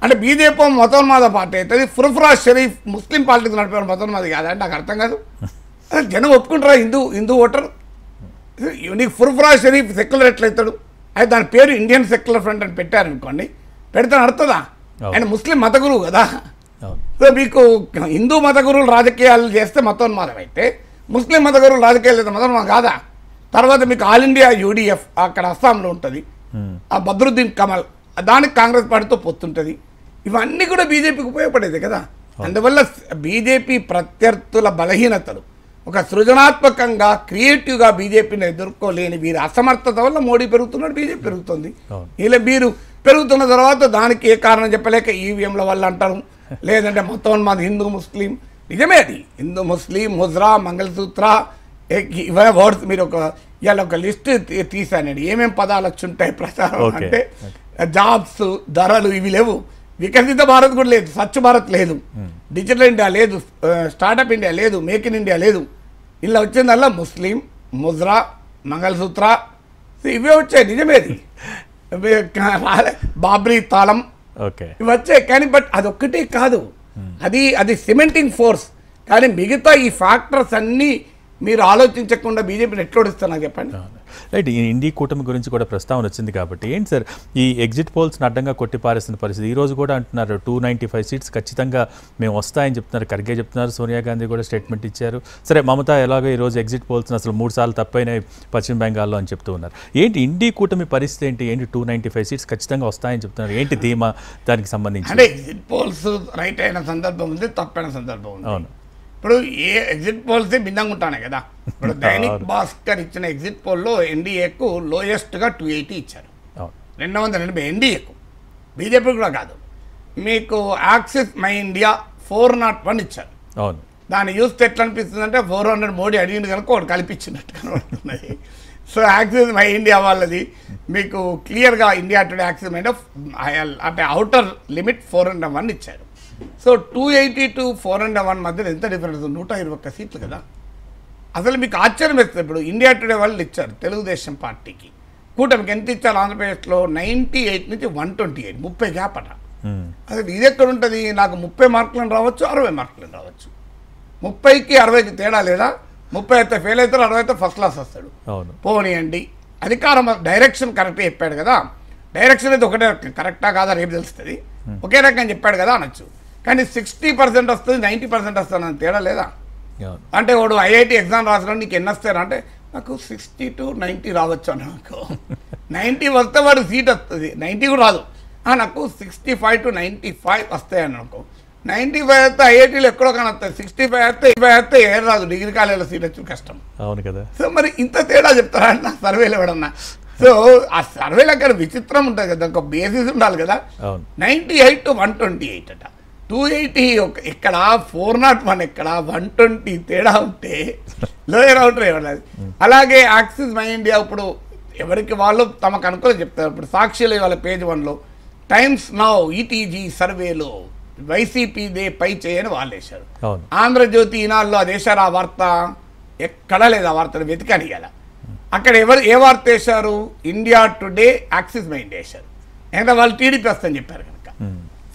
అంటే బీజేపీ మతోన్మాద పార్టీ అవుతుంది, ఫుర్ఫురాజ్ షరీఫ్ ముస్లిం పార్టీకి నడిపే మతోన్మాది కాదంటే నాకు అర్థం కాదు. అదే జనం ఒప్పుకుంటారా హిందూ ఓటర్? నీకు ఫుర్ఫురాజ్ షరీఫ్ సెక్యులర్ ఎట్లయితాడు? అయితే దాని పేరు ఇండియన్ సెక్యులర్ ఫ్రంట్ అని పెట్టారనుకోండి, పెడితే నడుతుందా? ఆయన ముస్లిం మత గురువు కదా. సో మీకు హిందూ మత గురువులు రాజకీయాలు చేస్తే మతోన్మాదం అయితే, ముస్లిం మత గురువులు రాజకీయాలు చేస్తే మతోన్మాదం కాదా? తర్వాత మీకు ఆల్ ఇండియా యూడిఎఫ్ అక్కడ అస్సాంలో ఉంటుంది, ఆ బద్రుద్దీన్ కమల్, దానికి కాంగ్రెస్ పార్టీతో పొత్తుంటుంది. ఇవన్నీ కూడా బీజేపీకి ఉపయోగపడేది కదా. అందువల్ల బీజేపీ ప్రత్యర్థుల బలహీనతలు ఒక సృజనాత్మకంగా క్రియేటివ్గా బీజేపీని ఎదుర్కోలేని వీరి అసమర్థత వల్ల మోడీ పెరుగుతున్నాడు, బీజేపీ పెరుగుతుంది. ఇలా వీరు పెరుగుతున్న తర్వాత దానికి ఏ కారణం చెప్పలేక ఈవీఎంల వల్ల అంటారు, లేదంటే మతోన్మాద హిందూ ముస్లిం. నిజమే, అది హిందూ ముస్లిం, ముజ్రా, మంగళసూత్ర, ఇవన్నీ వర్డ్స్ మీరు ఇవాళ ఒక లిస్ట్ తీసానండి ఏమేమి పదాలు వచ్చి ఉంటాయి ప్రచారం అంటే. జాబ్స్, ధరలు ఇవి లేవు, వికసిత భారత్ కూడా లేదు, స్వచ్ఛ భారత్ లేదు, డిజిటల్ ఇండియా లేదు, స్టార్టప్ ఇండియా లేదు, మేక్ ఇన్ ఇండియా లేదు. ఇలా వచ్చిందల్లా ముస్లిం, ముజ్రా, మంగళసూత్ర ఇవే వచ్చాయి. నిజమేది బాబ్రీ తాళం ఇవి వచ్చాయి. కానీ బట్ అదొక్కటే కాదు, అది సిమెంటింగ్ ఫోర్స్. కానీ మిగతా ఈ ఫ్యాక్టర్స్ అన్నీ మీరు ఆలోచించకుండా బీజేపీని ఎట్లా ఓడిస్తారు నాకు చెప్పండి. రైట్, ఈ ఇండి కూటమి గురించి కూడా ప్రస్తావన వచ్చింది కాబట్టి ఏంటి సార్ ఈ ఎగ్జిట్ పోల్స్ని అడ్డంగా కొట్టిపారేసిన పరిస్థితి? ఈ రోజు కూడా అంటున్నారు 295 సీట్స్ ఖచ్చితంగా మేము వస్తాయని చెప్తున్నారు, ఖర్గే చెప్తున్నారు, సోనియా గాంధీ కూడా స్టేట్మెంట్ ఇచ్చారు. సరే, మమతా ఎలాగో ఈరోజు ఎగ్జిట్ పోల్స్ని అసలు 3 సార్లు తప్పైనాయి పశ్చిమ బెంగాల్లో అని చెప్తూ ఉన్నారు. ఏంటి ఇండి కూటమి పరిస్థితి ఏంటి? 295 సీట్స్ ఖచ్చితంగా వస్తాయని చెప్తున్నారు, ఏంటి ధీమా దానికి సంబంధించి? అంటే ఎగ్జిట్ పోల్స్ రైట్ అయిన సందర్భం ఉంది, తప్పైన సందర్భం ఉంది. అవును, ఇప్పుడు ఏ ఎగ్జిట్ పోల్సే భిన్నంగా ఉంటానే కదా. ఇప్పుడు దైనిక్ భాస్కర్ ఇచ్చిన ఎగ్జిట్ పోల్లో ఎన్డీఏకు లోయెస్ట్గా 280 ఇచ్చారు, 280 ఎన్డీఏకు, బీజేపీ కూడా కాదు. మీకు యాక్సిస్ మై ఇండియా 401 ఇచ్చారు. అవును, దాన్ని చూస్తే ఎట్లా అనిపిస్తుంది అంటే 400 మోడీ అడిగింది కనుక ఒకటి కల్పించినట్టు కనబడుతున్నాయి. సో యాక్సిస్ మై ఇండియా వాళ్ళది మీకు క్లియర్గా India today axis My India అంటే అవుటర్ లిమిట్ 401 ఇచ్చారు. సో 280 to 401 మధ్యలో ఎంత డిఫరెన్స్? 121 సీట్లు కదా. అసలు మీకు ఆశ్చర్యం వేస్తుంది. ఇప్పుడు ఇండియా టుడే వాళ్ళు ఇచ్చారు తెలుగుదేశం పార్టీకి, కూటమికి ఎంత ఇచ్చారు ఆంధ్రప్రదేశ్లో? 98 నుంచి 128, 30 గ్యాప్ అట. అసలు ఇది ఎక్కడ ఉంటుంది? నాకు 30 మార్కులను రావచ్చు, 60 మార్కులను రావచ్చు. 30కి 60కి తేడా లేదా? 30 అయితే ఫెయిల్ అవుతారు, 60 అయితే ఫస్ట్ క్లాస్ వస్తాడు. పోనీయండి, అధికారం డైరెక్షన్ కరెక్ట్గా చెప్పాడు కదా. డైరెక్షన్ అయితే ఒకటే కరెక్టా కాదా రేపు తెలుస్తుంది, ఒకే రకంగా చెప్పాడు కదా అనొచ్చు. కానీ 60% వస్తుంది, 90% వస్తుంది అని తేడా లేదా? అంటే వాడు ఐఐటి ఎగ్జామ్ రాసిన నీకు ఎన్ని వస్తాయి అంటే నాకు 60 to 90 రావచ్చు అని, నాకు 90 వస్తే వాడు సీట్ వస్తుంది, 90 కూడా రాదు. నాకు 65 to 95 వస్తాయని అనుకో, 95 అయితే ఐఐటీలో ఎక్కడో కానీ వస్తాయి, 65 అయితే ఏం రాదు, డిగ్రీ కాలేజీలో సీట్ వచ్చి కష్టం. అవును కదా. సో మరి ఇంత తేడా చెప్తారా అంటే నా సర్వేలో ఎవడన్నా? సో ఆ సర్వేలో అక్కడ విచిత్రం ఉంటుంది కదా, ఒక బేసిస్ ఉండాలి కదా. 98 to 128 అట, 280 ఇక్కడ, 401 ఇక్కడ, 120 తేడా ఉంటే లోయర్ అవుటర్ ఎవరు? అలాగే యాక్సిస్ మై ఇండియా ఇప్పుడు ఎవరికి వాళ్ళు తమకు అనుకూలం చెప్తారు. ఇప్పుడు సాక్షిలో వాళ్ళ పేజ్ 1లో టైమ్స్ నౌ ఈటీజీ సర్వేలో వైసీపీదే పై చేయని వాళ్ళు వేశారు. ఆంధ్రజ్యోతి ఈనాడులో అది వేశారు. ఆ వార్త ఎక్కడా లేదు, ఆ వార్తను వెతికాను ఇవాళ. అక్కడ ఏ వార్త వేశారు? India today axis My India వేశారు. ఎందుకంటే వాళ్ళు టీడీపీ వస్తుందని చెప్పారు కనుక.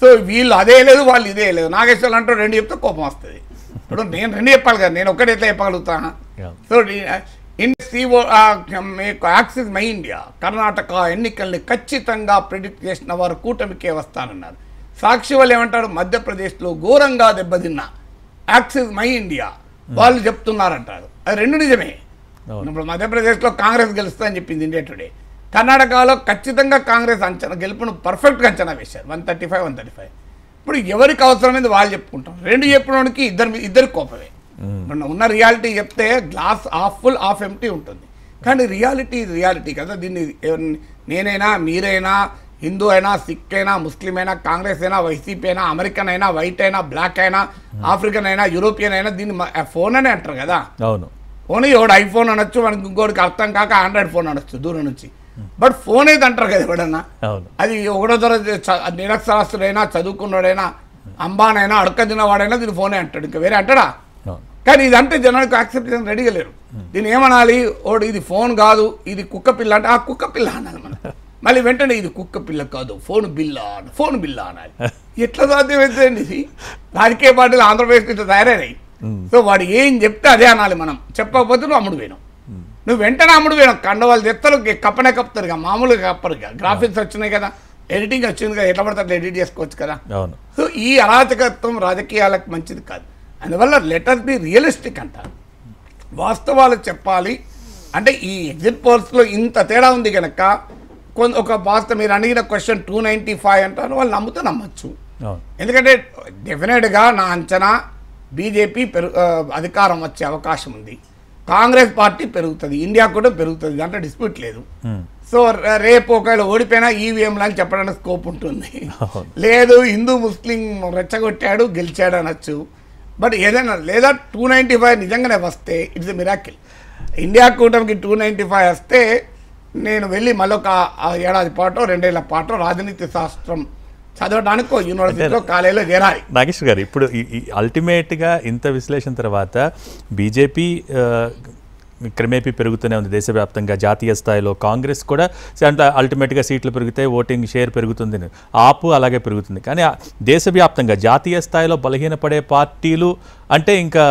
సో వీళ్ళు అదే లేదు, వాళ్ళు ఇదే లేదు. నాగేశ్వరరావు అంటూ 2 చెప్తే కోపం వస్తుంది. ఇప్పుడు నేను 2 చెప్పాలి కదా, నేను ఒకటి ఎట్లా చెప్పగలుగుతా? So Axis My India Karnataka ఎన్నికల్ని ఖచ్చితంగా ప్రిడిక్ట్ చేసిన వారు కూటమికే వస్తానన్నారు. సాక్షి వాళ్ళు ఏమంటారు? మధ్యప్రదేశ్లో ఘోరంగా దెబ్బతిన్న యాక్సిస్ మై ఇండియా వాళ్ళు చెప్తున్నారంటారు. అది 2 నిజమే. ఇప్పుడు మధ్యప్రదేశ్లో కాంగ్రెస్ గెలుస్తుందని చెప్పింది ఇండియా టుడే. కర్ణాటకలో ఖచ్చితంగా కాంగ్రెస్ గెలుపును పర్ఫెక్ట్గా అంచనా వేశారు, 135. ఇప్పుడు ఎవరికి అవసరమైంది వాళ్ళు చెప్పుకుంటాం. 2 చెప్పడానికి ఇద్దరు కోపమే. ఉన్న రియాలిటీ చెప్తే glass half full half empty ఉంటుంది. కానీ రియాలిటీ కదా. దీన్ని నేనైనా, మీరైనా, హిందూ అయినా, సిక్ అయినా, ముస్లిం అయినా, కాంగ్రెస్ అయినా, వైసీపీ అయినా, అమెరికన్ అయినా, వైట్ అయినా, బ్లాక్ అయినా, ఆఫ్రికన్ అయినా, యూరోపియన్ అయినా దీన్ని ఫోన్ అనే అంటారు కదా. అవును, పోనీ ఎవడు ఐఫోన్ అనొచ్చు, మనకి ఇంకోటికి అర్థం కాక ఆండ్రాయిడ్ ఫోన్ అనొచ్చు దూరం నుంచి. బట్ ఫోన్ అయితే అంటారు కదా ఎవడన్నా. అది ఒకటో తరగతి నిరక్షరాస్తుడైనా, చదువుకున్నాడైనా, అంబానైనా, అడక తిన్నవాడైనా దీన్ని ఫోనే అంటాడు, ఇంకా వేరే అంటాడా? కానీ ఇదంటే జనానికి యాక్సెప్ట్ చేయడం రెడీగా లేరు. దీన్ని ఏమనాలి? ఓడు ఇది ఫోన్ కాదు, ఇది కుక్క పిల్ల అంటే ఆ కుక్క పిల్ల అనాలి మనం. మళ్ళీ వెంటనే ఇది కుక్క పిల్ల కాదు ఫోన్ బిల్లా అనాలి. ఎట్లా సాధ్యమవుతుందండి ఇది? రాజకీయ పార్టీలు ఆంధ్రప్రదేశ్ ఇట్లా తయారైనాయి. సో వాడు ఏం చెప్తే అదే అనాలి. మనం చెప్పకపోతే నువ్వు అమ్ముడు పోయినావు, నువ్వు వెంటనే అమ్ముడు పోయినావు. కండవాళ్ళు తెస్తారు, కప్పనే కప్పుతారు, మామూలుగా కప్పరు. గ్రాఫిక్స్ వచ్చినాయి కదా, ఎడిటింగ్ వచ్చింది కదా, ఎట్లా పడితే అట్లా ఎడిట్ చేసుకోవచ్చు కదా. సో ఈ అరాచకత్వం రాజకీయాలకు మంచిది కాదు. అందువల్ల లెటర్ బి రియలిస్టిక్ అంటారు, వాస్తవాలు చెప్పాలి. అంటే ఈ ఎగ్జిట్ పోల్స్లో ఇంత తేడా ఉంది కనుక ఒక వాస్తవం మీరు అడిగిన క్వశ్చన్ 295 అంటారు, వాళ్ళు నమ్ముతూ నమ్మచ్చు. ఎందుకంటే డెఫినెట్గా నా అంచనా బీజేపీ అధికారం వచ్చే అవకాశం ఉంది, కాంగ్రెస్ పార్టీ పెరుగుతుంది, ఇండియా కూడా పెరుగుతుంది, దాంట్లో డిస్ప్యూట్ లేదు. సో రేపు ఒకవేళ ఓడిపోయినా ఈవీఎంలు అని చెప్పడానికి స్కోప్ ఉంటుంది. లేదు హిందూ ముస్లిం రెచ్చగొట్టాడు గెలిచాడు అనొచ్చు. బట్ ఏదైనా లేదా 295 నిజంగానే వస్తే ఇట్స్ ఎ మిరాకిల్. ఇండియా కూటమికి 295 వస్తే నేను వెళ్ళి మళ్ళొక ఏడాది పాటు 2 ఏళ్ల పాటు రాజనీతి శాస్త్రం చదవడానికి యూనివర్సిటీలో కాలేజీలో చేరాలి. నాగేశ్వర్ గారు, ఇప్పుడు అల్టిమేట్గా ఇంత విశ్లేషణ తర్వాత బీజేపీ క్రమేపీ పెరుగుతూనే ఉంది దేశవ్యాప్తంగా, జాతీయ స్థాయిలో కాంగ్రెస్ కూడా అంటే అల్టిమేట్గా సీట్లు పెరుగుతాయి, ఓటింగ్ షేర్ పెరుగుతుంది, ఆపు అలాగే పెరుగుతుంది. కానీ దేశవ్యాప్తంగా జాతీయ స్థాయిలో బలహీనపడే పార్టీలు అంటే ఇంకా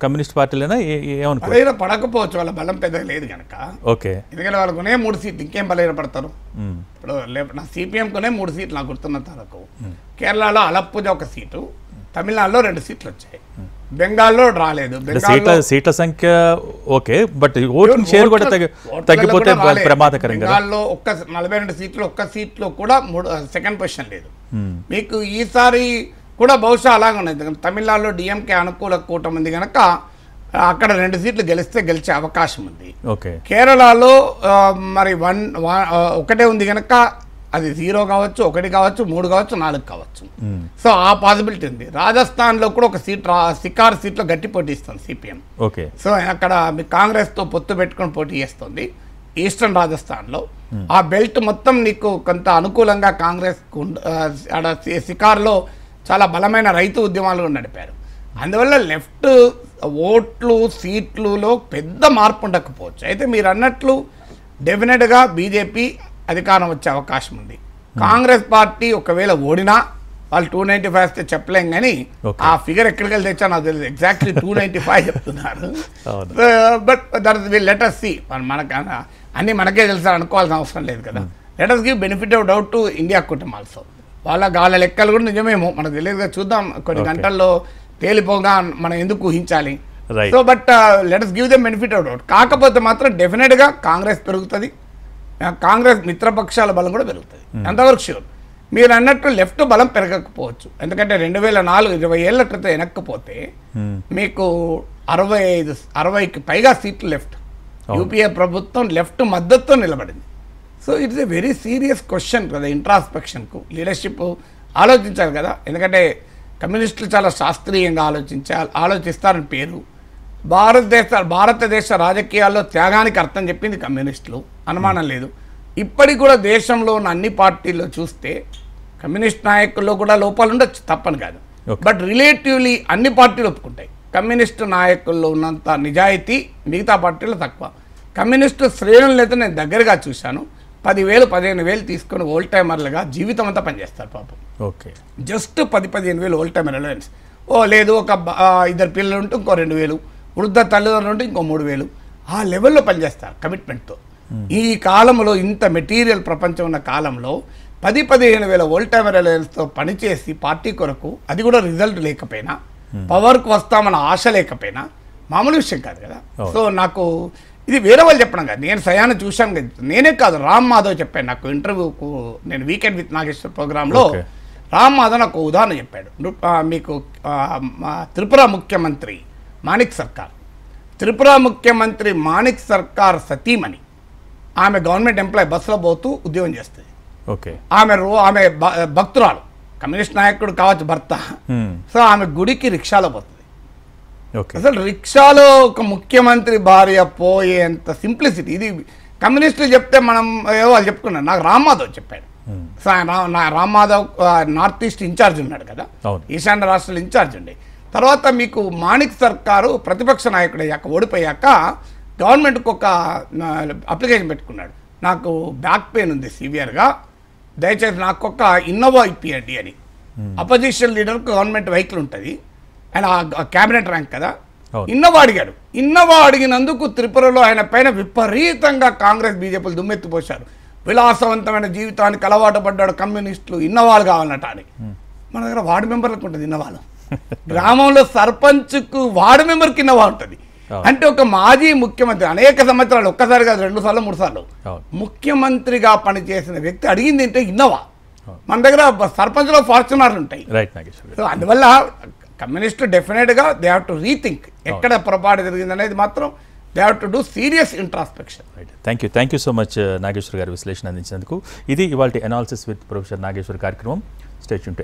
కమ్యూనిస్ట్ పార్టీలైనా ఏమనుకో పడకపోవచ్చు, వాళ్ళ బలం పెద్దగా లేదు కనుక. ఓకే, ఎందుకంటే వాళ్ళు కొనే 3 సీట్లు, ఇంకేం బలహీనపడతారు. ఇప్పుడు నా సిపిఎం కొనే 3 సీట్లు నాకు గుర్తున్నంత వరకు. కేరళలో అలప్పుజ 1 సీటు, తమిళనాడులో 2 సీట్లు వచ్చాయి, బెంగాల్లో రాలేదు. సీట్ల సంఖ్య ఓకే, బట్ ఓటింగ్ షేర్ కూడా తగ్గిపోతే ప్రమాదకరం. బెంగాల్లో 42 సీట్లు, 1 సీట్లో కూడా సెకండ్ పొజిషన్ లేదు. మీకు ఈసారి కూడా బహుశా అలాగే ఉన్నది. తమిళనాడులో డిఎంకే అనుకూల కూటమి ఉంది కనుక అక్కడ 2 సీట్లు గెలిచే అవకాశం ఉంది. కేరళలో మరి 1 ఉంది కనుక అది 0 కావచ్చు, 1 కావచ్చు, 3 కావచ్చు, 4 కావచ్చు. సో ఆ పాసిబిలిటీ ఉంది. రాజస్థాన్లో కూడా 1 సీట్ సికార్ సీట్లో గట్టి పోటీ ఇస్తుంది సిపిఎం. సో అక్కడ కాంగ్రెస్తో పొత్తు పెట్టుకొని పోటీ చేస్తుంది ఈస్టర్న్ రాజస్థాన్లో. ఆ బెల్ట్ మొత్తం నీకు కొంత అనుకూలంగా కాంగ్రెస్ సికార్లో చాలా బలమైన రైతు ఉద్యమాలు నడిపారు. అందువల్ల లెఫ్ట్ ఓట్లు సీట్లలో పెద్ద మార్పు ఉండకపోవచ్చు. అయితే మీరు అన్నట్లు డెఫినెట్గా బీజేపీ అధికారం వచ్చే అవకాశం ఉంది. కాంగ్రెస్ పార్టీ ఒకవేళ ఓడినా వాళ్ళు 295 వస్తే చెప్పలేం, కానీ ఆ ఫిగర్ ఎక్కడికి వెళ్ళి తెచ్చా నాకు తెలియదు. ఎగ్జాక్ట్లీ 295 చెప్తున్నారు. But that will let us see. అన్నీ మనకే తెలుసా అనుకోవాల్సిన అవసరం లేదు కదా. Let us give benefit of doubt to India కూటమి ఆల్సో. వాళ్ళ లెక్కలు కూడా నిజమేమో మనకు తెలియదుగా, చూద్దాం. కొన్ని గంటల్లో తేలిపోగా మనం ఎందుకు ఊహించాలి. So but let us give them benefit of doubt. కాకపోతే మాత్రం డెఫినెట్గా కాంగ్రెస్ పెరుగుతుంది, కాంగ్రెస్ మిత్రపక్షాల బలం కూడా పెరుగుతుంది, అంతవరకు షూర్. మీరు అన్నట్టు లెఫ్ట్ బలం పెరగకపోవచ్చు, ఎందుకంటే 2004 20 ఏళ్ల క్రితం వెనక్కపోతే మీకు 60కి పైగా సీట్లు లెఫ్ట్. యూపీఏ ప్రభుత్వం లెఫ్ట్ మద్దతుతో నిలబడింది. So it's a very serious question కదా. ఇంట్రాస్పెక్షన్కు లీడర్షిప్ ఆలోచించాలి కదా, ఎందుకంటే చాలా శాస్త్రీయంగా ఆలోచిస్తారని పేరు. భారతదేశ రాజకీయాల్లో త్యాగానికి అర్థం చెప్పింది కమ్యూనిస్టులు, అనుమానం లేదు. ఇప్పటికి కూడా దేశంలో ఉన్న అన్ని పార్టీల్లో చూస్తే కమ్యూనిస్ట్ నాయకుల్లో కూడా లోపాలు ఉండొచ్చు, తప్పని కాదు. బట్ రిలేటివ్లీ అన్ని పార్టీలు ఒప్పుకుంటాయి కమ్యూనిస్టు నాయకుల్లో ఉన్నంత నిజాయితీ మిగతా పార్టీలు తక్కువ. కమ్యూనిస్టు శ్రేణులను అయితే నేను దగ్గరగా చూశాను, 10,000 15,000 తీసుకొని ఓల్డ్ టైమర్లుగా జీవితం అంతా పనిచేస్తారు పాపం. Okay, just 10-15,000 old timer allowance. లేదు ఒక 2 పిల్లలు ఉంటే ఇంకో 2,000, వృద్ధ తల్లిదండ్రులు ఉంటే ఇంకో 3,000, ఆ లెవెల్లో పనిచేస్తారు కమిట్మెంట్తో. ఈ కాలంలో ఇంత మెటీరియల్ ప్రపంచం ఉన్న కాలంలో 10-15,000 ఓల్డ్ టైమర్ అలయన్స్తో పనిచేసి పార్టీ కొరకు, అది కూడా రిజల్ట్ లేకపోయినా, పవర్కు వస్తామన్న ఆశ లేకపోయినా మామూలు విషయం కాదు కదా. సో నాకు ఇది వేరే వాళ్ళు చెప్పడం కాదు, నేను సయాన్ని చూశాను కదా. నేనే కాదు, రామ్ మాధవ్ చెప్పాడు నాకు ఇంటర్వ్యూకు, నేను వీకెండ్ విత్ నాగేశ్వర్ ప్రోగ్రాంలో రామ్ మాధవ్ నాకు ఉదాహరణ చెప్పాడు. మీకు త్రిపుర ముఖ్యమంత్రి మాణిక్ సర్కార్, త్రిపుర ముఖ్యమంత్రి మాణిక్ సర్కార్ సతీమణి, ఆమె గవర్నమెంట్ ఎంప్లాయీ, బస్సులో పోతూ ఉద్యోగం చేస్తుంది. ఓకే, ఆమె భక్తురాలు, కమ్యూనిస్ట్ నాయకుడు కావచ్చు భర్త. సో ఆమె గుడికి రిక్షాలో పోతుంది. అసలు రిక్షాలో ఒక ముఖ్యమంత్రి భార్య పోయేంత సింప్లిసిటీ. ఇది కమ్యూనిస్టులు చెప్తే మనం ఏవో వాళ్ళు చెప్పుకున్నారు, నాకు రామ్ మాధవ్ చెప్పాడు. So Ram Madhav north east incharge ఉన్నాడు కదా, ఈశాన్య రాష్ట్రాల ఇన్ఛార్జ్ ఉండే. తర్వాత మీకు మాణిక్ సర్కారు ప్రతిపక్ష నాయకుడు అయ్యాక, ఓడిపోయాక గవర్నమెంట్కి ఒక అప్లికేషన్ పెట్టుకున్నాడు, నాకు బ్యాక్ పెయిన్ ఉంది సివియర్గా, దయచేసి నాకు ఒక ఇన్నోవా ఇప్పియండి అని. అపోజిషన్ లీడర్ గవర్నమెంట్ వెహికల్ ఉంటుంది, ఆయన క్యాబినెట్ ర్యాంక్ కదా, ఇన్నోవా అడిగాడు. ఇన్నోవా అడిగినందుకు త్రిపురలో ఆయన పైన విపరీతంగా కాంగ్రెస్ బీజేపీలు దుమ్మెత్తిపోశారు. విలాసవంతమైన జీవితానికి అలవాటు పడ్డాడు, కమ్యూనిస్టులు ఇన్నోవాలు కావాలన్నట అని. మన దగ్గర వార్డు మెంబర్లకు ఉంటుంది ఇన్నోవాలు, గ్రామంలో సర్పంచ్కు వార్డు మెంబర్కి ఇన్నోవా ఉంటుంది. అంటే ఒక మాజీ ముఖ్యమంత్రి అనేక సంవత్సరాలు, ఒక్కసారి కాదు 2 సార్లు 3 సార్లు ముఖ్యమంత్రిగా పనిచేసిన వ్యక్తి అడిగింది ఏంటంటే ఇన్నోవా. మన దగ్గర సర్పంచ్లో ఫార్చునర్లు ఉంటాయి. సో అందువల్ల కమ్యూనిస్ట్ డెఫినెట్గా దే హ్యావ్ టు రీథింక్ ఎక్కడ పొరపాటు జరిగింది అనేది మాత్రం they have to do serious introspection. Thank you so much Nageshwar గారు విశ్లేషణ అందించినందుకు. ఇది ఇవాళ అనాలిసిస్ విత్ ప్రొఫెసర్ నాగేశ్వర్ కార్యక్రమం. Stay tuned.